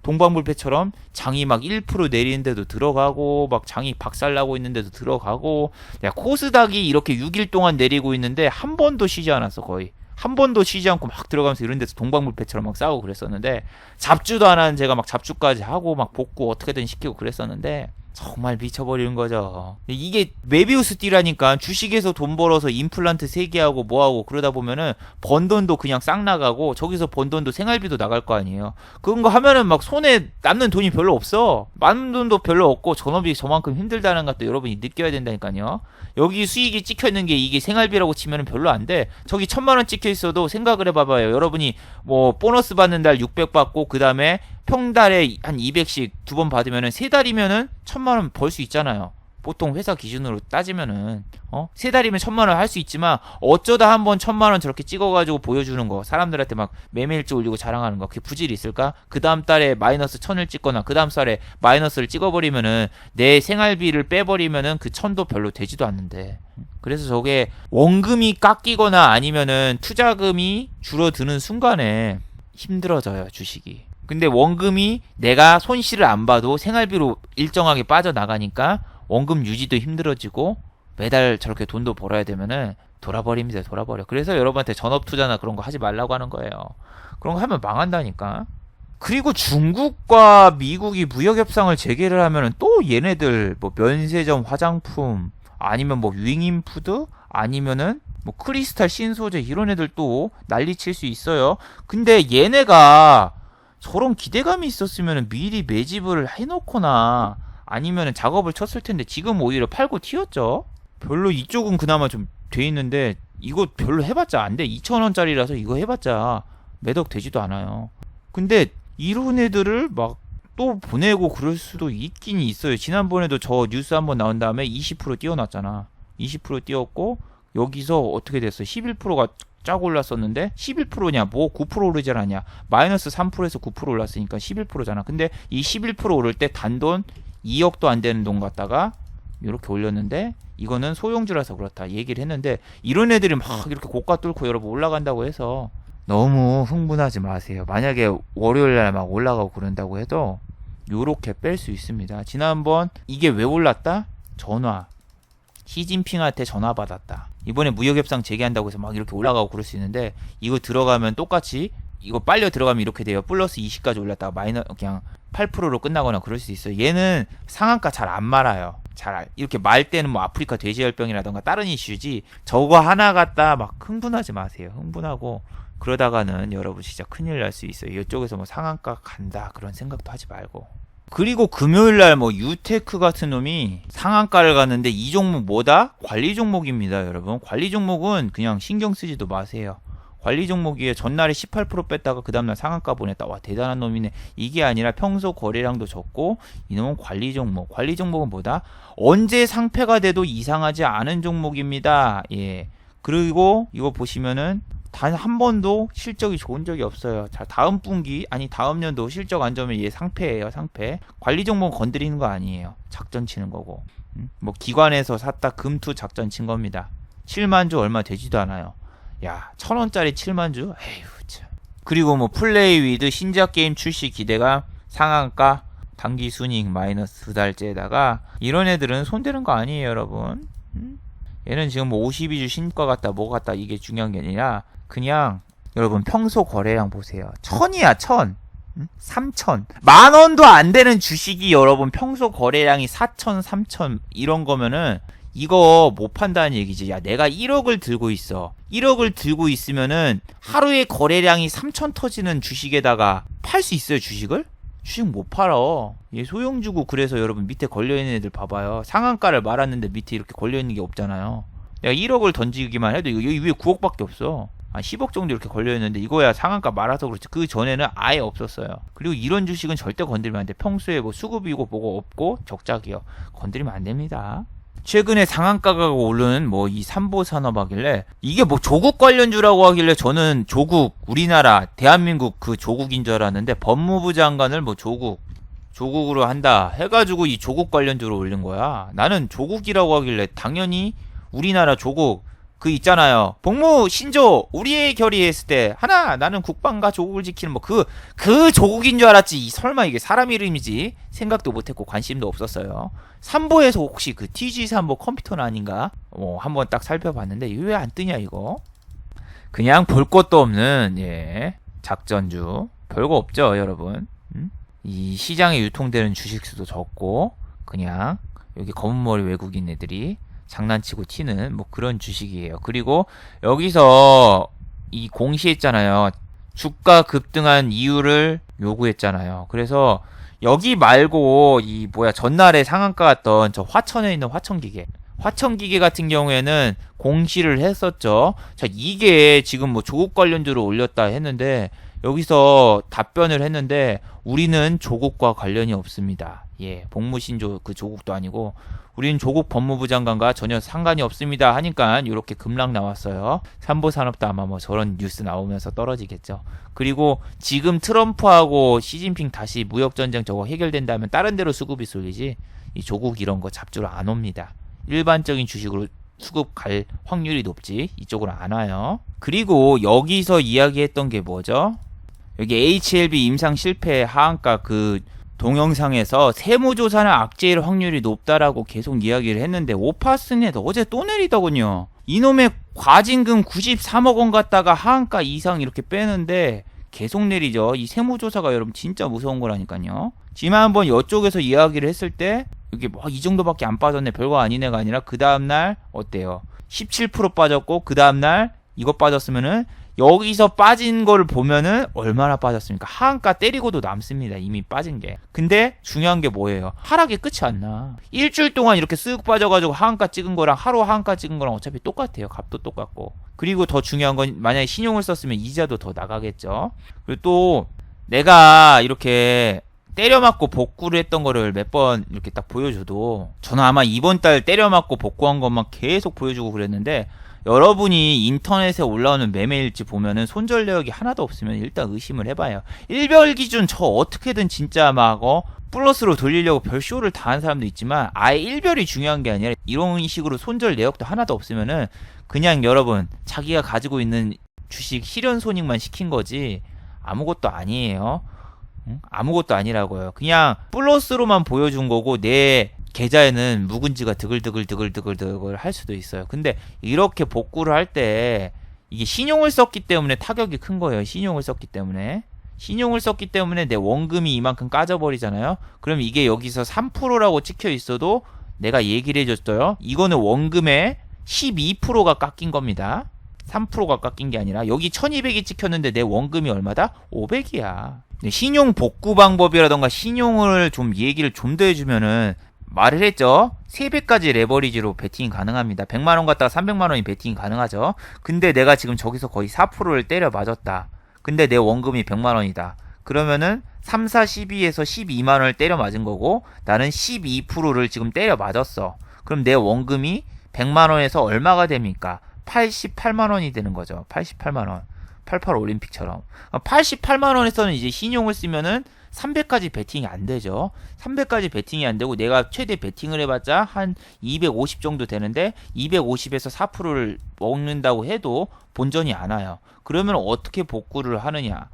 동방불패처럼 장이 막 1% 내리는데도 들어가고 막 장이 박살나고 있는데도 들어가고. 야 코스닥이 이렇게 6일 동안 내리고 있는데 한 번도 쉬지 않았어. 거의 한 번도 쉬지 않고 막 들어가면서 이런 데서 동방불패처럼 막 싸우고 그랬었는데 잡주도 안 하는 제가 막 잡주까지 하고 막 복구 어떻게든 시키고 그랬었는데 정말 미쳐버리는 거죠. 이게 메비우스 띠라니까. 주식에서 돈 벌어서 임플란트 3개 하고 뭐하고 그러다 보면은 번 돈도 그냥 싹 나가고 저기서 번 돈도 생활비도 나갈 거 아니에요. 그런 거 하면은 막 손에 남는 돈이 별로 없어. 많은 돈도 별로 없고 전업이 저만큼 힘들다는 것도 여러분이 느껴야 된다니까요. 여기 수익이 찍혀있는 게 이게 생활비라고 치면은 별로 안 돼. 저기 1000만원 찍혀있어도 생각을 해봐봐요. 여러분이 뭐 보너스 받는 달 600 받고 그 다음에 평달에 한 200씩 두 번 받으면은 3달이면은 1000만원 벌 수 있잖아요. 보통 회사 기준으로 따지면은 3달이면 1000만원 할 수 있지만 어쩌다 한번 1000만원 저렇게 찍어가지고 보여주는 거, 사람들한테 막 매매일지 올리고 자랑하는 거, 그게 부질이 있을까? 그 다음 달에 마이너스 1000을 찍거나 그 다음 달에 마이너스를 찍어버리면은 내 생활비를 빼버리면은 그 1000도 별로 되지도 않는데. 그래서 저게 원금이 깎이거나 아니면은 투자금이 줄어드는 순간에 힘들어져요, 주식이. 근데 원금이 내가 손실을 안 봐도 생활비로 일정하게 빠져나가니까 원금 유지도 힘들어지고 매달 저렇게 돈도 벌어야 되면은 돌아버립니다. 돌아버려. 그래서 여러분한테 전업 투자나 그런 거 하지 말라고 하는 거예요. 그런 거 하면 망한다니까. 그리고 중국과 미국이 무역 협상을 재개를 하면은 또 얘네들 뭐 면세점 화장품 아니면 뭐 윙인푸드 아니면은 뭐 크리스탈 신소재 이런 애들 또 난리칠 수 있어요. 근데 얘네가 저런 기대감이 있었으면 미리 매집을 해놓거나 아니면 작업을 쳤을 텐데 지금 오히려 팔고 튀었죠. 별로 이쪽은 그나마 좀 돼 있는데 이거 별로 해봤자 안 돼. 2,000원짜리라서 이거 해봤자 매덕 되지도 않아요. 근데 이런 애들을 막 또 보내고 그럴 수도 있긴 있어요. 지난번에도 저 뉴스 한번 나온 다음에 20% 띄워놨잖아. 20% 띄웠고 여기서 어떻게 됐어? 11%가 쫙 올랐었는데 11%냐 뭐 9% 오르지 않았냐. 마이너스 3%에서 9% 올랐으니까 11%잖아. 근데 이 11% 오를 때 단돈 2억도 안 되는 돈 갖다가 이렇게 올렸는데 이거는 소형주라서 그렇다 얘기를 했는데, 이런 애들이 막 이렇게 고가 뚫고 여러분 올라간다고 해서 너무 흥분하지 마세요. 만약에 월요일날 막 올라가고 그런다고 해도 요렇게 뺄 수 있습니다. 지난번 이게 왜 올랐다? 전화, 시진핑한테 전화 받았다. 이번에 무역협상 재개한다고 해서 막 이렇게 올라가고 그럴 수 있는데, 이거 들어가면 똑같이 이거 빨려 들어가면 이렇게 돼요. 플러스 20까지 올랐다가 마이너스 그냥 8%로 끝나거나 그럴 수 있어요. 얘는 상한가 잘 안 말아요. 잘 이렇게 말 때는 뭐 아프리카 돼지열병이라던가 다른 이슈지, 저거 하나 갖다 막 흥분하지 마세요. 흥분하고 그러다가는 여러분 진짜 큰일 날 수 있어요. 이쪽에서 뭐 상한가 간다 그런 생각도 하지 말고. 그리고 금요일날 뭐 유테크 같은 놈이 상한가를 갔는데, 이 종목 뭐다? 관리 종목입니다 여러분. 관리 종목은 그냥 신경 쓰지도 마세요. 관리 종목이에 전날에 18% 뺐다가 그 다음날 상한가 보냈다. 와 대단한 놈이네. 이게 아니라 평소 거래량도 적고, 이놈은 관리 종목. 관리 종목은 뭐다? 언제 상패가 돼도 이상하지 않은 종목입니다. 예. 그리고 이거 보시면은 단 한 번도 실적이 좋은 적이 없어요. 자, 다음 분기 아니 다음 년도 실적 안 좋으면 얘 상패예요. 상패. 관리 종목 건드리는 거 아니에요. 작전 치는 거고. 뭐 기관에서 샀다 금투 작전 친 겁니다. 7만 주 얼마 되지도 않아요. 야, 1,000원짜리 7만 주? 에휴 참. 그리고 뭐 플레이 위드 신작 게임 출시 기대가 상한가 단기 순이익 마이너스 2달째에다가, 이런 애들은 손대는 거 아니에요 여러분. 얘는 지금 뭐 52주 신과 같다 뭐 같다 이게 중요한 게 아니라, 그냥 여러분 평소 거래량 보세요. 1,000이야 1,000. 3,000. 10,000원도 안 되는 주식이 여러분 평소 거래량이 4,000, 3,000 이런 거면은 이거 못 판다는 얘기지. 야, 내가 1억을 들고 있어. 1억을 들고 있으면은 하루에 거래량이 3,000 터지는 주식에다가 팔 수 있어요, 주식을? 주식 못 팔어. 얘 소형주고. 그래서 여러분 밑에 걸려있는 애들 봐봐요. 상한가를 말았는데 밑에 이렇게 걸려있는 게 없잖아요. 내가 1억을 던지기만 해도 여기 위에 9억밖에 없어. 한 10억 정도 이렇게 걸려있는데 이거야 상한가 말아서 그렇지. 그 전에는 아예 없었어요. 그리고 이런 주식은 절대 건드리면 안 돼. 평소에 뭐 수급이고 뭐고 없고 적자기요. 건드리면 안 됩니다. 최근에 상한가가 오른 뭐 이 삼보산업 하길래, 이게 뭐 조국 관련주라고 하길래 저는 조국, 우리나라 대한민국 그 조국인 줄 알았는데, 법무부 장관을 뭐 조국으로 한다 해가지고 이 조국 관련주로 올린 거야. 나는 조국이라고 하길래 당연히 우리나라 조국 그 있잖아요. 복무 신조 우리의 결의했을 때 하나, 나는 국방과 조국을 지키는 뭐 그 조국인 줄 알았지. 설마 이게 사람 이름이지 생각도 못했고 관심도 없었어요. 삼보에서 혹시 그 TG3보 컴퓨터는 아닌가 한번 딱 살펴봤는데, 이거 왜 안 뜨냐 이거. 그냥 볼 것도 없는 작전주. 별거 없죠 여러분. 이 시장에 유통되는 주식수도 적고, 그냥 여기 검은머리 외국인 애들이 장난치고 튀는 뭐 그런 주식이에요. 그리고 여기서 이 공시했잖아요. 주가 급등한 이유를 요구했잖아요. 그래서 여기 말고 이 전날에 상한가 갔던 저 화천에 있는 화천기계 같은 경우에는 공시를 했었죠. 자, 이게 지금 뭐 조국 관련주로 올렸다 했는데, 여기서 답변을 했는데 우리는 조국과 관련이 없습니다. 복무신조 그 조국도 아니고 우리는 조국 법무부 장관과 전혀 상관이 없습니다 하니까 이렇게 급락 나왔어요. 삼보산업도 아마 뭐 저런 뉴스 나오면서 떨어지겠죠. 그리고 지금 트럼프하고 시진핑 다시 무역전쟁 저거 해결된다면 다른 데로 수급이 쏠리지, 이 조국 이런 거 잡주로 안 옵니다. 일반적인 주식으로 수급 갈 확률이 높지 이쪽으로 안 와요. 그리고 여기서 이야기했던 게 뭐죠? 여기 HLB 임상 실패 하한가 그 동영상에서 세무조사는 악재일 확률이 높다라고 계속 이야기를 했는데, 오파스넷 어제 또 내리더군요. 이놈의 과징금 93억 원 갖다가 하한가 이상 이렇게 빼는데 계속 내리죠. 이 세무조사가 여러분 진짜 무서운 거라니까요. 지난번 이쪽에서 이야기를 했을 때 이게 뭐 이 정도밖에 안 빠졌네 별거 아니네가 아니라, 그 다음날 어때요? 17% 빠졌고, 그 다음날 이거 빠졌으면은 여기서 빠진 거를 보면은 얼마나 빠졌습니까? 하한가 때리고도 남습니다. 이미 빠진 게. 근데 중요한 게 뭐예요? 하락이 끝이 안 나. 일주일 동안 이렇게 쓱 빠져가지고 하한가 찍은 거랑 하루 하한가 찍은 거랑 어차피 똑같아요. 값도 똑같고. 그리고 더 중요한 건 만약에 신용을 썼으면 이자도 더 나가겠죠. 그리고 또 내가 이렇게 때려 맞고 복구를 했던 거를 몇 번 이렇게 딱 보여줘도 저는 아마 이번 달 때려 맞고 복구한 것만 계속 보여주고 그랬는데 여러분이 인터넷에 올라오는 매매일지 보면은 손절 내역이 하나도 없으면 일단 의심을 해봐요. 일별 기준 저 어떻게든 진짜 막 플러스로 돌리려고 별쇼를 다 한 사람도 있지만 아예 일별이 중요한 게 아니라 이런 식으로 손절 내역도 하나도 없으면은 그냥 여러분 자기가 가지고 있는 주식 실현 손익만 시킨 거지 아무것도 아니에요. 응? 아무것도 아니라고요. 그냥 플러스로만 보여준 거고 내 계좌에는 묵은지가 드글드글 할 수도 있어요. 근데 이렇게 복구를 할 때 이게 신용을 썼기 때문에 타격이 큰 거예요. 신용을 썼기 때문에 내 원금이 이만큼 까져버리잖아요. 그럼 이게 여기서 3%라고 찍혀 있어도 내가 얘기를 해줬어요. 이거는 원금의 12%가 깎인 겁니다. 3%가 깎인 게 아니라 여기 1200이 찍혔는데 내 원금이 얼마다? 500이야. 신용 복구 방법이라던가 신용을 좀 얘기를 좀 더 해주면은 말을 했죠. 3배까지 레버리지로 베팅이 가능합니다. 100만원 갖다가 300만원이 베팅이 가능하죠. 근데 내가 지금 저기서 거의 4%를 때려 맞았다. 근데 내 원금이 100만원이다. 그러면은 3, 4, 12에서 12만원을 때려 맞은 거고 나는 12%를 지금 때려 맞았어. 그럼 내 원금이 100만원에서 얼마가 됩니까? 88만원이 되는 거죠. 88만원. 88 올림픽처럼. 88만원에서는 이제 신용을 쓰면은 300까지 베팅이 안 되죠. 300까지 베팅이 안 되고 내가 최대 베팅을 해봤자 한 250 정도 되는데 250에서 4%를 먹는다고 해도 본전이 안 와요. 그러면 어떻게 복구를 하느냐?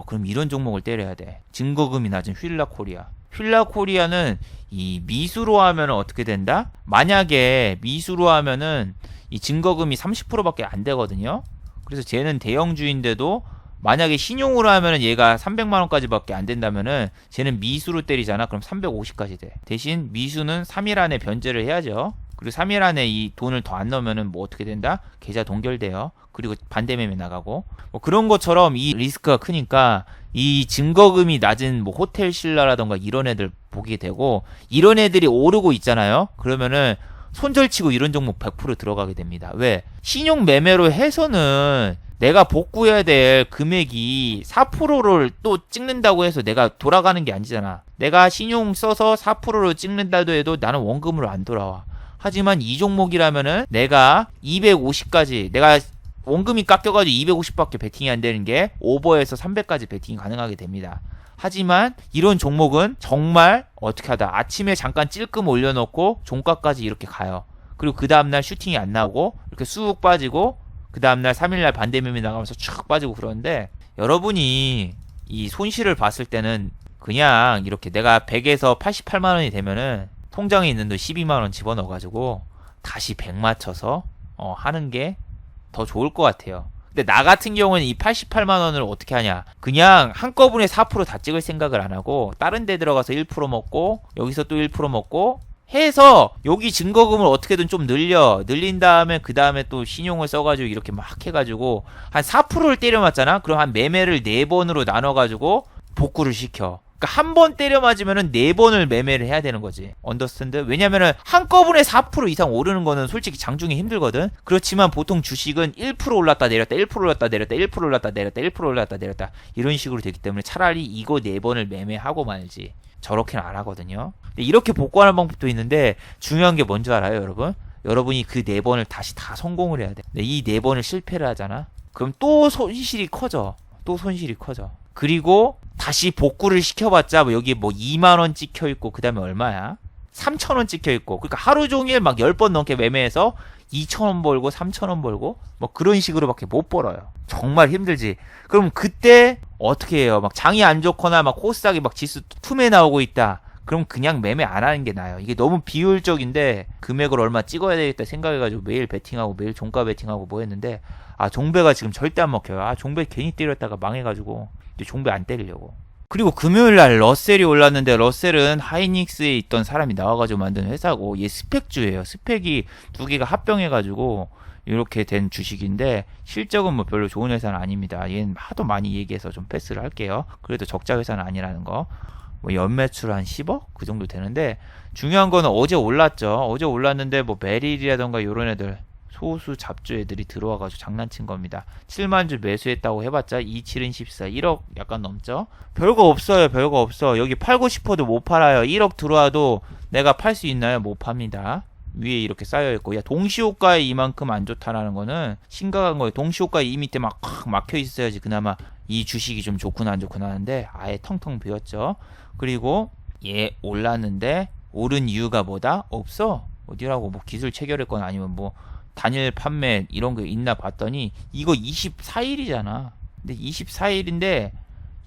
그럼 이런 종목을 때려야 돼. 증거금이 낮은 휠라코리아. 휠라코리아는 이 미수로 하면 어떻게 된다? 만약에 미수로 하면은 이 증거금이 30%밖에 안 되거든요. 그래서 쟤는 대형주인데도 만약에 신용으로 하면은 얘가 300만원까지밖에 안 된다면은 쟤는 미수로 때리잖아. 그럼 350까지 돼. 대신 미수는 3일 안에 변제를 해야죠. 그리고 3일 안에 이 돈을 더 안 넣으면은 뭐 어떻게 된다? 계좌 동결돼요. 그리고 반대매매 나가고 뭐 그런 것처럼 이 리스크가 크니까 이 증거금이 낮은 뭐 호텔 신라라던가 이런 애들 보게 되고 이런 애들이 오르고 있잖아요. 그러면은 손절치고 이런 종목 100% 들어가게 됩니다. 왜? 신용 매매로 해서는 내가 복구해야 될 금액이 4%를 또 찍는다고 해서 내가 돌아가는 게 아니잖아. 내가 신용 써서 4%를 찍는다도 해도 나는 원금으로 안 돌아와. 하지만 이 종목이라면은 내가 250까지 내가 원금이 깎여가지고 250밖에 베팅이 안 되는 게 오버해서 300까지 베팅이 가능하게 됩니다. 하지만 이런 종목은 정말 어떻게 하다 아침에 잠깐 찔끔 올려놓고 종가까지 이렇게 가요. 그리고 그 다음날 슈팅이 안 나오고 이렇게 쑥 빠지고 그 다음날 3일날 반대매매 나가면서 쭉 빠지고 그러는데 여러분이 이 손실을 봤을 때는 그냥 이렇게 내가 100에서 88만원이 되면은 통장에 있는 돈 12만원 집어넣어가지고 다시 100 맞춰서 하는 게 더 좋을 것 같아요. 근데 나 같은 경우는 이 88만원을 어떻게 하냐 그냥 한꺼번에 4% 다 찍을 생각을 안 하고 다른 데 들어가서 1% 먹고 여기서 또 1% 먹고 해서 여기 증거금을 어떻게든 좀 늘린 다음에 그 다음에 또 신용을 써가지고 이렇게 막 해가지고 한 4%를 때려 맞잖아. 그럼 한 매매를 4번으로 나눠가지고 복구를 시켜. 그러니까 한 번 때려 맞으면은 4번을 매매를 해야 되는 거지. 언더스탠드? 왜냐면은 한꺼번에 4% 이상 오르는 거는 솔직히 장중에 힘들거든. 그렇지만 보통 주식은 1% 올랐다 내렸다 1% 올랐다 내렸다 1% 올랐다 내렸다 1% 올랐다 내렸다 이런 식으로 되기 때문에 차라리 이거 4번을 매매하고 말지. 저렇게는 안 하거든요. 근데 이렇게 복구하는 방법도 있는데 중요한 게 뭔지 알아요, 여러분? 여러분이 그 4번을 다시 다 성공을 해야 돼. 근데 이 4번을 실패를 하잖아. 그럼 또 손실이 커져. 그리고 다시 복구를 시켜봤자 뭐 여기 뭐 2만원 찍혀있고 그 다음에 얼마야? 3천원 찍혀있고 그러니까 하루 종일 막 10번 넘게 매매해서 2천원 벌고 3천원 벌고 뭐 그런 식으로밖에 못 벌어요. 정말 힘들지. 그럼 그때 어떻게 해요? 막 장이 안 좋거나 막 코스닥이 막 지수 툼에 나오고 있다. 그럼 그냥 매매 안 하는 게 나아요. 이게 너무 비효율적인데 금액을 얼마 찍어야 되겠다 생각해가지고 매일 베팅하고 매일 종가 베팅하고 뭐 했는데 종배가 지금 절대 안 먹혀요. 종배 괜히 때렸다가 망해가지고 이제 종배 안 때리려고. 그리고 금요일날 러셀이 올랐는데 러셀은 하이닉스에 있던 사람이 나와가지고 만든 회사고 얘 스펙주예요. 스펙이 두 개가 합병해가지고 이렇게 된 주식인데 실적은 뭐 별로 좋은 회사는 아닙니다. 얘는 하도 많이 얘기해서 좀 패스를 할게요. 그래도 적자 회사는 아니라는 거. 뭐 연매출 한 10억? 그 정도 되는데 중요한 거는 어제 올랐죠. 어제 올랐는데 뭐 메릴이라던가 요런 애들 소수 잡주 애들이 들어와가지고 장난친 겁니다. 7만 주 매수했다고 해봤자 2, 7은 14, 1억 약간 넘죠? 별거 없어요. 별거 없어. 여기 팔고 싶어도 못 팔아요. 1억 들어와도 내가 팔 수 있나요? 못 팝니다. 위에 이렇게 쌓여있고, 야, 동시호가에 이만큼 안 좋다라는 거는 심각한 거예요. 동시호가에 이 밑에 막 막혀 있어야지 그나마 이 주식이 좀 좋구나 안 좋구나 하는데 아예 텅텅 비었죠. 그리고 얘 올랐는데 오른 이유가 뭐다? 없어. 어디라고 뭐 기술 체결했거나 아니면 뭐 단일 판매 이런 거 있나 봤더니 이거 24일이잖아. 근데 24일인데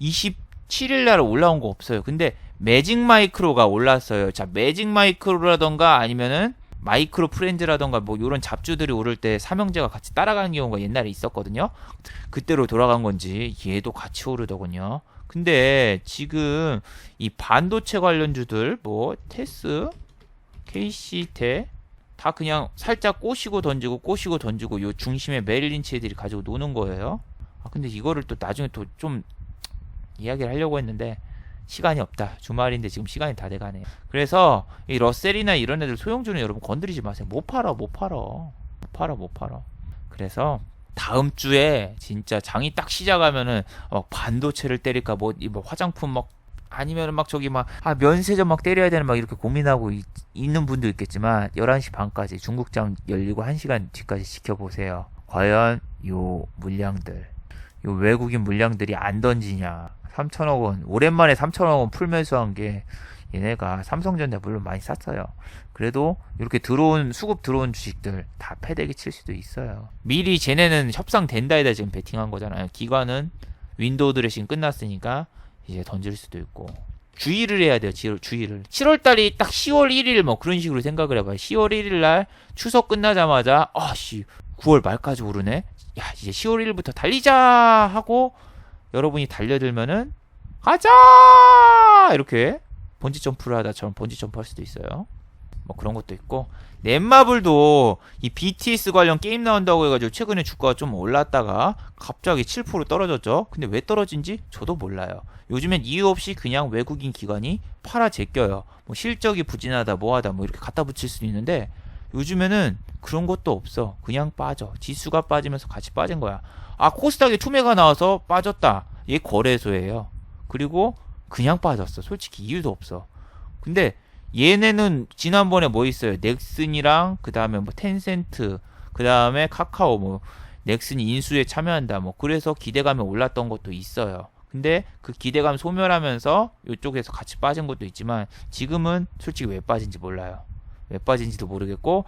27일 날 올라온 거 없어요. 근데 매직 마이크로가 올랐어요. 자, 매직 마이크로라던가 아니면은 마이크로 프렌즈라던가 뭐 이런 잡주들이 오를 때 삼형제가 같이 따라가는 경우가 옛날에 있었거든요. 그때로 돌아간 건지 얘도 같이 오르더군요. 근데 지금 이 반도체 관련주들 뭐 테스, KC테 다 그냥 살짝 꼬시고 던지고 요 중심에 메릴린치 애들이 가지고 노는 거예요. 근데 이거를 또 나중에 또 좀 이야기를 하려고 했는데 시간이 없다. 주말인데 지금 시간이 다 돼가네요. 그래서 이 러셀이나 이런 애들 소형주는 여러분 건드리지 마세요. 못 팔아. 그래서 다음 주에 진짜 장이 딱 시작하면은 반도체를 때릴까 뭐 화장품 막 아니면 막 저기 막 면세점 막 때려야 되는 막 이렇게 고민하고 있는 분도 있겠지만 11시 반까지 중국장 열리고 1시간 뒤까지 지켜보세요. 과연 요 물량들, 요 외국인 물량들이 안 던지냐. 3천억 원, 오랜만에 3천억 원 풀매수한 게 얘네가 삼성전자 물론 많이 쌌어요. 그래도 이렇게 수급 들어온 주식들 다 패대기 칠 수도 있어요. 미리 쟤네는 협상 된다에다 지금 베팅한 거잖아요. 기관은 윈도우 드레싱 끝났으니까 이제 던질 수도 있고. 주의를 해야 돼요. 주의를. 7월달이 딱 10월 1일 뭐 그런 식으로 생각을 해봐요. 10월 1일날 추석 끝나자마자 9월 말까지 오르네. 야, 이제 10월 1일부터 달리자 하고 여러분이 달려들면은 가자 이렇게 번지 점프를 하다처럼 번지 점프 할 수도 있어요. 뭐 그런 것도 있고, 넷마블도 이 BTS 관련 게임 나온다고 해가지고 최근에 주가가 좀 올랐다가 갑자기 7% 떨어졌죠. 근데 왜 떨어진지 저도 몰라요. 요즘엔 이유 없이 그냥 외국인 기관이 팔아 제껴요. 뭐 실적이 부진하다 뭐하다 뭐 이렇게 갖다 붙일 수도 있는데 요즘에는 그런 것도 없어. 그냥 빠져. 지수가 빠지면서 같이 빠진 거야. 코스닥에 투매가 나와서 빠졌다. 얘 거래소예요. 그리고 그냥 빠졌어. 솔직히 이유도 없어. 근데 얘네는 지난번에 뭐 있어요? 넥슨이랑 그 다음에 뭐 텐센트, 그 다음에 카카오, 뭐 넥슨이 인수에 참여한다. 뭐 그래서 기대감이 올랐던 것도 있어요. 근데 그 기대감 소멸하면서 이쪽에서 같이 빠진 것도 있지만 지금은 솔직히 왜 빠진지 몰라요. 왜 빠진지도 모르겠고,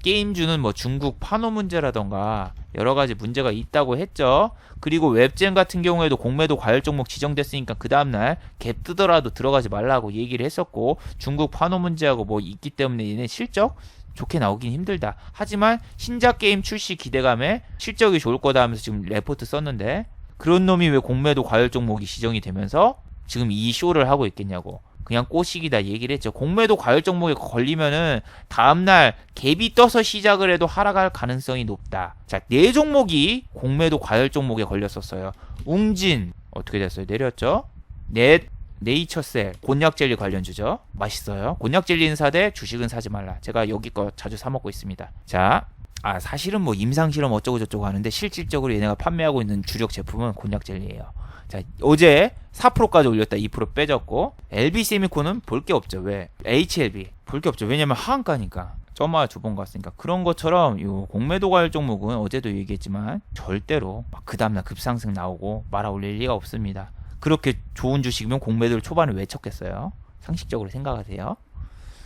게임주는 뭐 중국 판호 문제라던가 여러 가지 문제가 있다고 했죠. 그리고 웹젠 같은 경우에도 공매도 과열 종목 지정됐으니까 그 다음날 갭 뜨더라도 들어가지 말라고 얘기를 했었고, 중국 판호 문제하고 뭐 있기 때문에 얘네 실적 좋게 나오긴 힘들다. 하지만 신작 게임 출시 기대감에 실적이 좋을 거다 하면서 지금 레포트 썼는데, 그런 놈이 왜 공매도 과열 종목이 지정이 되면서 지금 이 쇼를 하고 있겠냐고. 그냥 꼬시기다 얘기를 했죠. 공매도 과열 종목에 걸리면은 다음날 갭이 떠서 시작을 해도 하락할 가능성이 높다. 자, 4종목이 공매도 과열 종목에 걸렸었어요. 웅진 어떻게 됐어요? 내렸죠. 네이처셀 곤약 젤리 관련주죠. 맛있어요. 곤약 젤리는 사되 주식은 사지 말라. 제가 여기 거 자주 사 먹고 있습니다. 자, 사실은 뭐 임상실험 어쩌고 저쩌고 하는데 실질적으로 얘네가 판매하고 있는 주력 제품은 곤약 젤리예요. 자, 어제 4%까지 올렸다 2% 빼졌고, LB세미콘은 볼 게 없죠. 왜? HLB 볼 게 없죠. 왜냐면 하한가니까. 저마 두 번 갔으니까. 그런 것처럼 요 공매도 과열 종목은 어제도 얘기했지만 절대로 막 그 다음날 급상승 나오고 말아 올릴 리가 없습니다. 그렇게 좋은 주식이면 공매도를 초반에 왜 쳤겠어요? 상식적으로 생각하세요.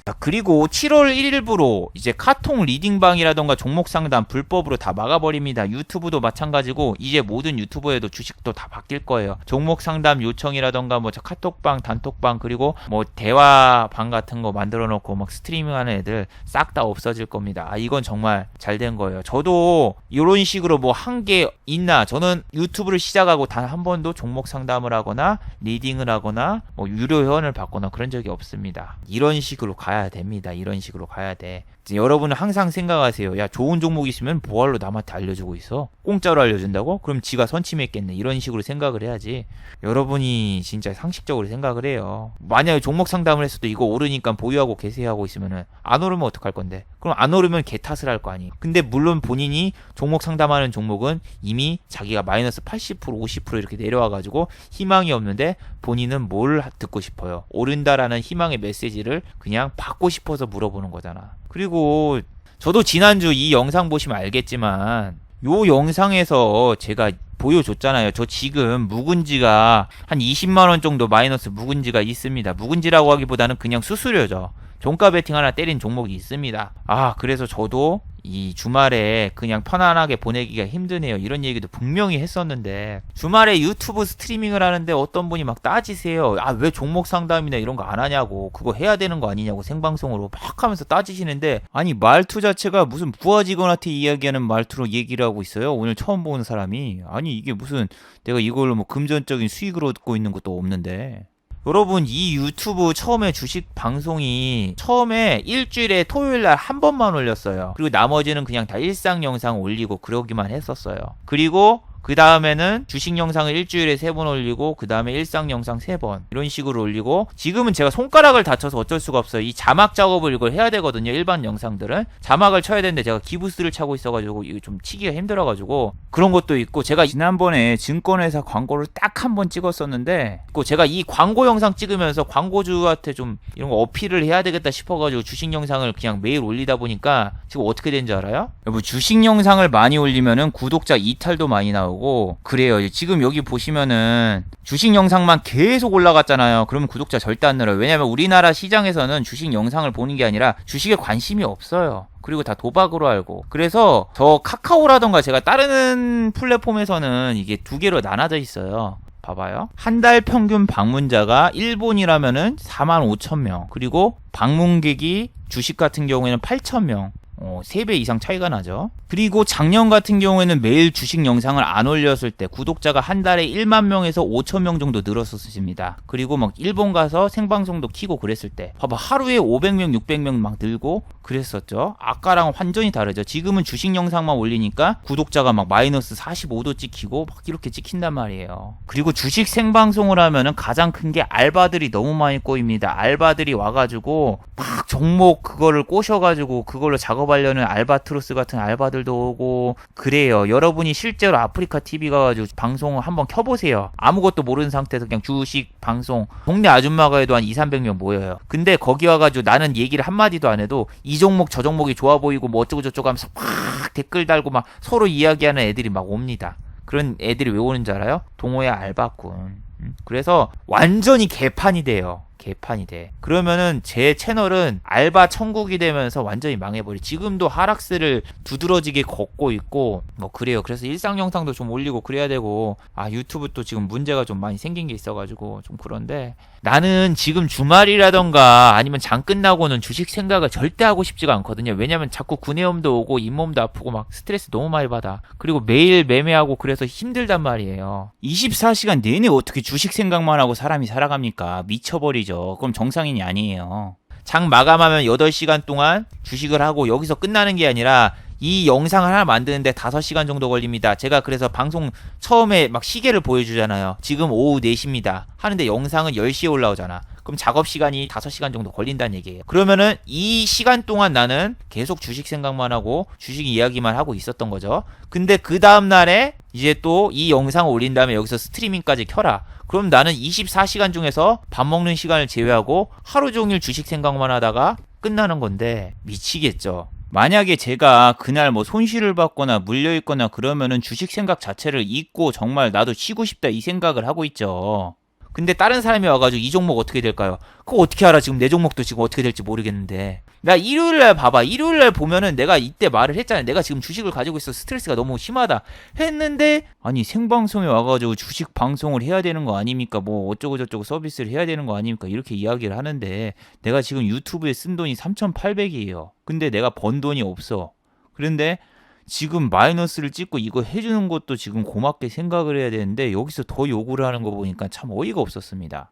자, 그리고 7월 1일부로 이제 카톡 리딩방이라던가 종목 상담 불법으로 다 막아버립니다. 유튜브도 마찬가지고 이제 모든 유튜버에도 주식도 다 바뀔 거예요. 종목 상담 요청이라던가 뭐 카톡방, 단톡방, 그리고 뭐 대화방 같은 거 만들어 놓고 막 스트리밍하는 애들 싹 다 없어질 겁니다. 이건 정말 잘 된 거예요. 저도 이런 식으로 뭐 한 게 있나? 저는 유튜브를 시작하고 단 한 번도 종목 상담을 하거나 리딩을 하거나 뭐 유료 회원을 받거나 그런 적이 없습니다. 이런 식으로 가야 가야 됩니다. 이런 식으로 가야 돼. 여러분은 항상 생각하세요. 야, 좋은 종목 있으면 뭐하러 남한테 알려주고 있어? 공짜로 알려준다고? 그럼 지가 선침했겠네. 이런 식으로 생각을 해야지. 여러분이 진짜 상식적으로 생각을 해요. 만약에 종목 상담을 했어도 이거 오르니까 보유하고 계세하고 있으면은 안 오르면 어떡할 건데? 그럼 안 오르면 개 탓을 할 거 아니. 근데 물론 본인이 종목 상담하는 종목은 이미 자기가 마이너스 80% 50% 이렇게 내려와가지고 희망이 없는데 본인은 뭘 듣고 싶어요? 오른다라는 희망의 메시지를 그냥 받고 싶어서 물어보는 거잖아. 그리고 저도 지난주 이 영상 보시면 알겠지만 요 영상에서 제가 보여줬잖아요. 저 지금 묵은지가 한 20만원 정도 마이너스 묵은지가 있습니다. 묵은지라고 하기보다는 그냥 수수료죠. 종가 베팅 하나 때린 종목이 있습니다. 그래서 저도 이 주말에 그냥 편안하게 보내기가 힘드네요. 이런 얘기도 분명히 했었는데 주말에 유튜브 스트리밍을 하는데 어떤 분이 막 따지세요. 왜 종목 상담이나 이런 거 안 하냐고, 그거 해야 되는 거 아니냐고 생방송으로 막 하면서 따지시는데, 아니 말투 자체가 무슨 부하 직원한테 이야기하는 말투로 얘기를 하고 있어요. 오늘 처음 보는 사람이. 아니 이게 무슨 내가 이걸로 뭐 금전적인 수익을 얻고 있는 것도 없는데. 여러분, 이 유튜브 처음에 주식 방송이 처음에 일주일에 토요일날 한 번만 올렸어요. 그리고 나머지는 그냥 다 일상 영상 올리고 그러기만 했었어요. 그리고 그 다음에는 주식 영상을 일주일에 3번 올리고 그 다음에 일상 영상 3번 이런 식으로 올리고, 지금은 제가 손가락을 다쳐서 어쩔 수가 없어요. 이 자막 작업을 이걸 해야 되거든요. 일반 영상들은 자막을 쳐야 되는데 제가 기부스를 차고 있어가지고 이거 좀 치기가 힘들어가지고 그런 것도 있고, 제가 지난번에 증권회사 광고를 딱 한 번 찍었었는데 제가 이 광고 영상 찍으면서 광고주한테 좀 이런 거 어필을 해야 되겠다 싶어가지고 주식 영상을 그냥 매일 올리다 보니까 지금 어떻게 된지 알아요? 여러분, 주식 영상을 많이 올리면은 구독자 이탈도 많이 나오고 그래요. 지금 여기 보시면은 주식 영상만 계속 올라갔잖아요. 그러면 구독자 절대 안 늘어요. 왜냐면 우리나라 시장에서는 주식 영상을 보는 게 아니라 주식에 관심이 없어요. 그리고 다 도박으로 알고. 그래서 저 카카오라던가 제가 다른 플랫폼에서는 이게 두 개로 나눠져 있어요. 봐봐요. 한 달 평균 방문자가 일본이라면은 45,000명. 그리고 방문객이 주식 같은 경우에는 8,000명. 3배 이상 차이가 나죠. 그리고 작년 같은 경우에는 매일 주식 영상을 안 올렸을 때 구독자가 한 달에 1만 명에서 5천 명 정도 늘었었습니다. 그리고 막 일본 가서 생방송도 키고 그랬을 때 봐봐, 하루에 500명 600명 막 늘고 그랬었죠. 아까랑 완전히 다르죠. 지금은 주식 영상만 올리니까 구독자가 막 마이너스 45도 찍히고 막 이렇게 찍힌단 말이에요. 그리고 주식 생방송을 하면은 가장 큰 게 알바들이 너무 많이 꼬입니다. 알바들이 와가지고 막 종목 그거를 꼬셔가지고 그걸로 작업하려는 알바트로스 같은 알바들도 오고 그래요. 여러분이 실제로 아프리카 TV 가가지고 방송을 한번 켜보세요. 아무것도 모르는 상태에서 그냥 주식 방송, 동네 아줌마가 해도 한 200~300명 모여요. 근데 거기 와가지고 나는 얘기를 한마디도 안 해도 이 종목 저 종목이 좋아 보이고 뭐 어쩌고 저쩌고 하면서 막 댓글 달고 막 서로 이야기하는 애들이 막 옵니다. 그런 애들이 왜 오는 줄 알아요? 동호회 알바꾼. 그래서 완전히 개판이 돼요. 개판이 돼. 그러면은 제 채널은 알바 천국이 되면서 완전히 망해버려. 지금도 하락세를 두드러지게 걷고 있고 뭐 그래요. 그래서 일상 영상도 좀 올리고 그래야 되고, 유튜브 또 지금 문제가 좀 많이 생긴 게 있어가지고 좀 그런데, 나는 지금 주말이라던가 아니면 장 끝나고는 주식 생각을 절대 하고 싶지가 않거든요. 왜냐면 자꾸 구내염도 오고 잇몸도 아프고 막 스트레스 너무 많이 받아. 그리고 매일 매매하고 그래서 힘들단 말이에요. 24시간 내내 어떻게 주식 생각만 하고 사람이 살아갑니까? 미쳐버리죠. 그럼 정상인이 아니에요. 장 마감하면 8시간 동안 주식을 하고 여기서 끝나는 게 아니라 이 영상을 하나 만드는데 5시간 정도 걸립니다. 제가 그래서 방송 처음에 막 시계를 보여주잖아요. 지금 오후 4시입니다. 하는데 영상은 10시에 올라오잖아. 그럼 작업 시간이 5시간 정도 걸린다는 얘기예요. 그러면은 이 시간 동안 나는 계속 주식 생각만 하고 주식 이야기만 하고 있었던 거죠. 근데 그 다음날에 이제 또 이 영상을 올린 다음에 여기서 스트리밍까지 켜라. 그럼 나는 24시간 중에서 밥 먹는 시간을 제외하고 하루 종일 주식 생각만 하다가 끝나는 건데 미치겠죠. 만약에 제가 그날 뭐 손실을 받거나 물려있거나 그러면은 주식 생각 자체를 잊고 정말 나도 쉬고 싶다 이 생각을 하고 있죠. 근데 다른 사람이 와가지고 이 종목 어떻게 될까요? 그거 어떻게 알아? 지금 내 종목도 지금 어떻게 될지 모르겠는데. 나 일요일날 봐봐. 일요일날 보면은 내가 이때 말을 했잖아요. 내가 지금 주식을 가지고 있어. 스트레스가 너무 심하다. 했는데 아니 생방송에 와가지고 주식 방송을 해야 되는 거 아닙니까? 뭐 어쩌고 저쩌고 서비스를 해야 되는 거 아닙니까? 이렇게 이야기를 하는데 내가 지금 유튜브에 쓴 돈이 3,800이에요. 근데 내가 번 돈이 없어. 그런데 지금 마이너스를 찍고 이거 해주는 것도 지금 고맙게 생각을 해야 되는데 여기서 더 요구를 하는 거 보니까 참 어이가 없었습니다.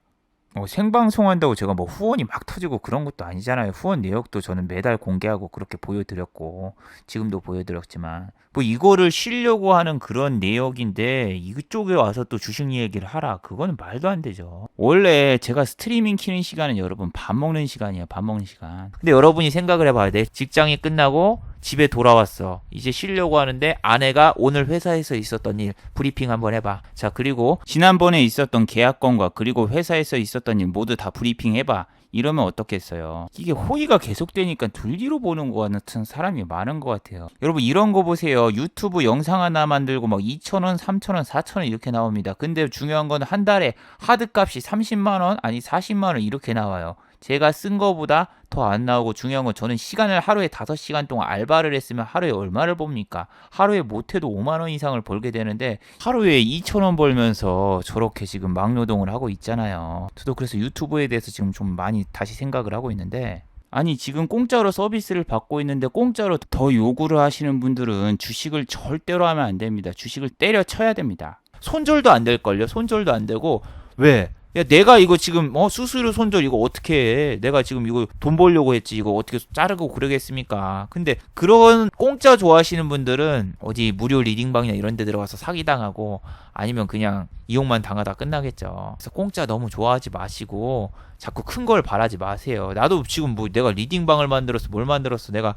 생방송한다고 제가 뭐 후원이 막 터지고 그런 것도 아니잖아요. 후원 내역도 저는 매달 공개하고 그렇게 보여드렸고 지금도 보여드렸지만 뭐 이거를 쉬려고 하는 그런 내역인데 이쪽에 와서 또 주식 얘기를 하라. 그거는 말도 안 되죠. 원래 제가 스트리밍 키는 시간은 여러분 밥 먹는 시간이에요. 밥 먹는 시간. 근데 여러분이 생각을 해봐야 돼. 직장이 끝나고 집에 돌아왔어. 이제 쉬려고 하는데 아내가 오늘 회사에서 있었던 일 브리핑 한번 해봐. 자, 그리고 지난번에 있었던 계약건과 그리고 회사에서 있었던 일 모두 다 브리핑 해봐. 이러면 어떻겠어요. 이게 호의가 계속되니까 둘 뒤로 보는 것 같은 사람이 많은 것 같아요. 여러분 이런 거 보세요. 유튜브 영상 하나 만들고 막 2,000원, 3,000원, 4,000원 이렇게 나옵니다. 근데 중요한 건 한 달에 하드값이 30만원 아니 40만원 이렇게 나와요. 제가 쓴 거보다 더 안 나오고 중요한 건 저는 시간을 하루에 5시간 동안 알바를 했으면 하루에 얼마를 봅니까? 하루에 못해도 5만 원 이상을 벌게 되는데 하루에 2,000원 벌면서 저렇게 지금 막노동을 하고 있잖아요. 저도 그래서 유튜브에 대해서 지금 좀 많이 다시 생각을 하고 있는데 아니 지금 공짜로 서비스를 받고 있는데 공짜로 더 요구를 하시는 분들은 주식을 절대로 하면 안 됩니다. 주식을 때려쳐야 됩니다. 손절도 안 될걸요? 손절도 안 되고 왜? 야, 내가 이거 지금 수수료 손절 이거 어떻게 해? 내가 지금 이거 돈 벌려고 했지. 이거 어떻게 자르고 그러겠습니까? 근데 그런 공짜 좋아하시는 분들은 어디 무료 리딩방이나 이런 데 들어가서 사기당하고 아니면 그냥 이용만 당하다 끝나겠죠. 그래서 공짜 너무 좋아하지 마시고 자꾸 큰 걸 바라지 마세요. 나도 지금 뭐 내가 리딩방을 만들었어 뭘 만들었어 내가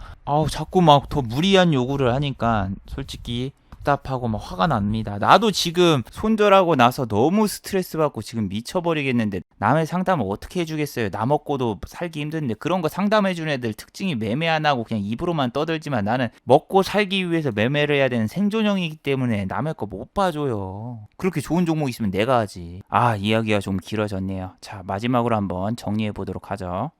자꾸 막 더 무리한 요구를 하니까 솔직히 답답하고 막 화가 납니다. 나도 지금 손절하고 나서 너무 스트레스 받고 지금 미쳐버리겠는데 남의 상담을 어떻게 해주겠어요. 나 먹고도 살기 힘든데 그런 거 상담해주는 애들 특징이 매매 안 하고 그냥 입으로만 떠들지만 나는 먹고 살기 위해서 매매를 해야 되는 생존형이기 때문에 남의 거 못 봐줘요. 그렇게 좋은 종목 있으면 내가 하지. 이야기가 좀 길어졌네요. 자, 마지막으로 한번 정리해 보도록 하죠.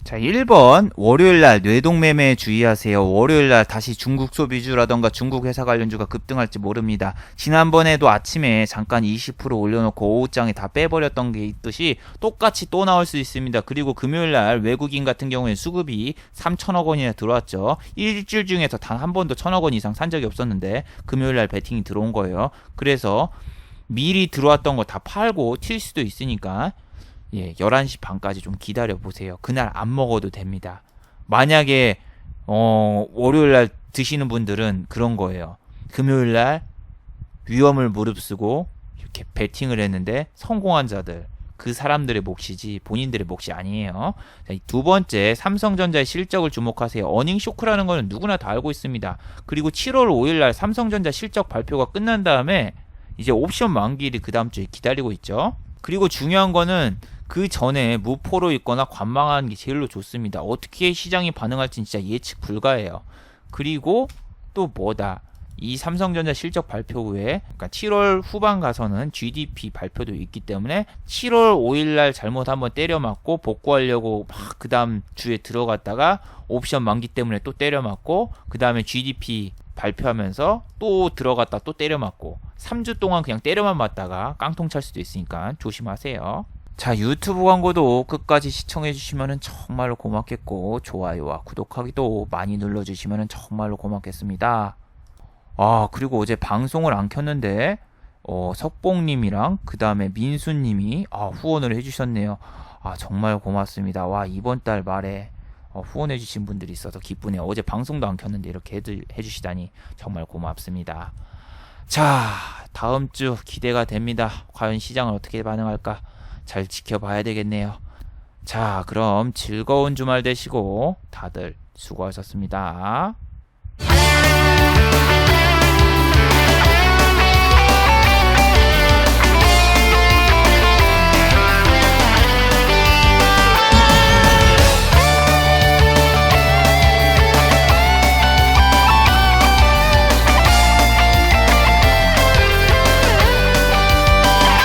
자, 1번 월요일날 뇌동매매에 주의하세요. 월요일날 다시 중국 소비주라던가 중국 회사 관련주가 급등할지 모릅니다. 지난번에도 아침에 잠깐 20% 올려놓고 오후장에 다 빼버렸던 게 있듯이 똑같이 또 나올 수 있습니다. 그리고 금요일날 외국인 같은 경우에 수급이 3천억 원이나 들어왔죠. 일주일 중에서 단 한 번도 1,000억 원 이상 산 적이 없었는데 금요일날 베팅이 들어온 거예요. 그래서 미리 들어왔던 거 다 팔고 튈 수도 있으니까 11시 반까지 좀 기다려 보세요. 그날 안 먹어도 됩니다. 만약에 월요일날 드시는 분들은 그런 거예요. 금요일날 위험을 무릅쓰고 이렇게 베팅을 했는데 성공한 자들 그 사람들의 몫이지 본인들의 몫이 아니에요. 자, 두 번째 삼성전자의 실적을 주목하세요. 어닝 쇼크라는 거는 누구나 다 알고 있습니다. 그리고 7월 5일날 삼성전자 실적 발표가 끝난 다음에 이제 옵션 만기일이 그 다음 주에 기다리고 있죠. 그리고 중요한 거는 그 전에 무포로 있거나 관망하는 게 제일로 좋습니다. 어떻게 시장이 반응할지 진짜 예측 불가해요. 그리고 또 뭐다. 이 삼성전자 실적 발표 후에 그러니까 7월 후반 가서는 GDP 발표도 있기 때문에 7월 5일날 잘못 한번 때려 맞고 복구하려고 막 그 다음 주에 들어갔다가 옵션 만기 때문에 또 때려 맞고 그 다음에 GDP 발표하면서 또 들어갔다 또 때려 맞고 3주 동안 그냥 때려만 맞다가 깡통 찰 수도 있으니까 조심하세요. 자, 유튜브 광고도 끝까지 시청해주시면 정말로 고맙겠고 좋아요와 구독하기도 많이 눌러주시면 정말로 고맙겠습니다. 그리고 어제 방송을 안 켰는데 석봉님이랑 그 다음에 민수님이 후원을 해주셨네요. 정말 고맙습니다. 와, 이번 달 말에 후원해주신 분들이 있어서 기쁘네요. 어제 방송도 안 켰는데 이렇게 해주시다니 정말 고맙습니다. 자, 다음 주 기대가 됩니다. 과연 시장은 어떻게 반응할까 잘 지켜봐야 되겠네요. 자, 그럼 즐거운 주말 되시고 다들 수고하셨습니다.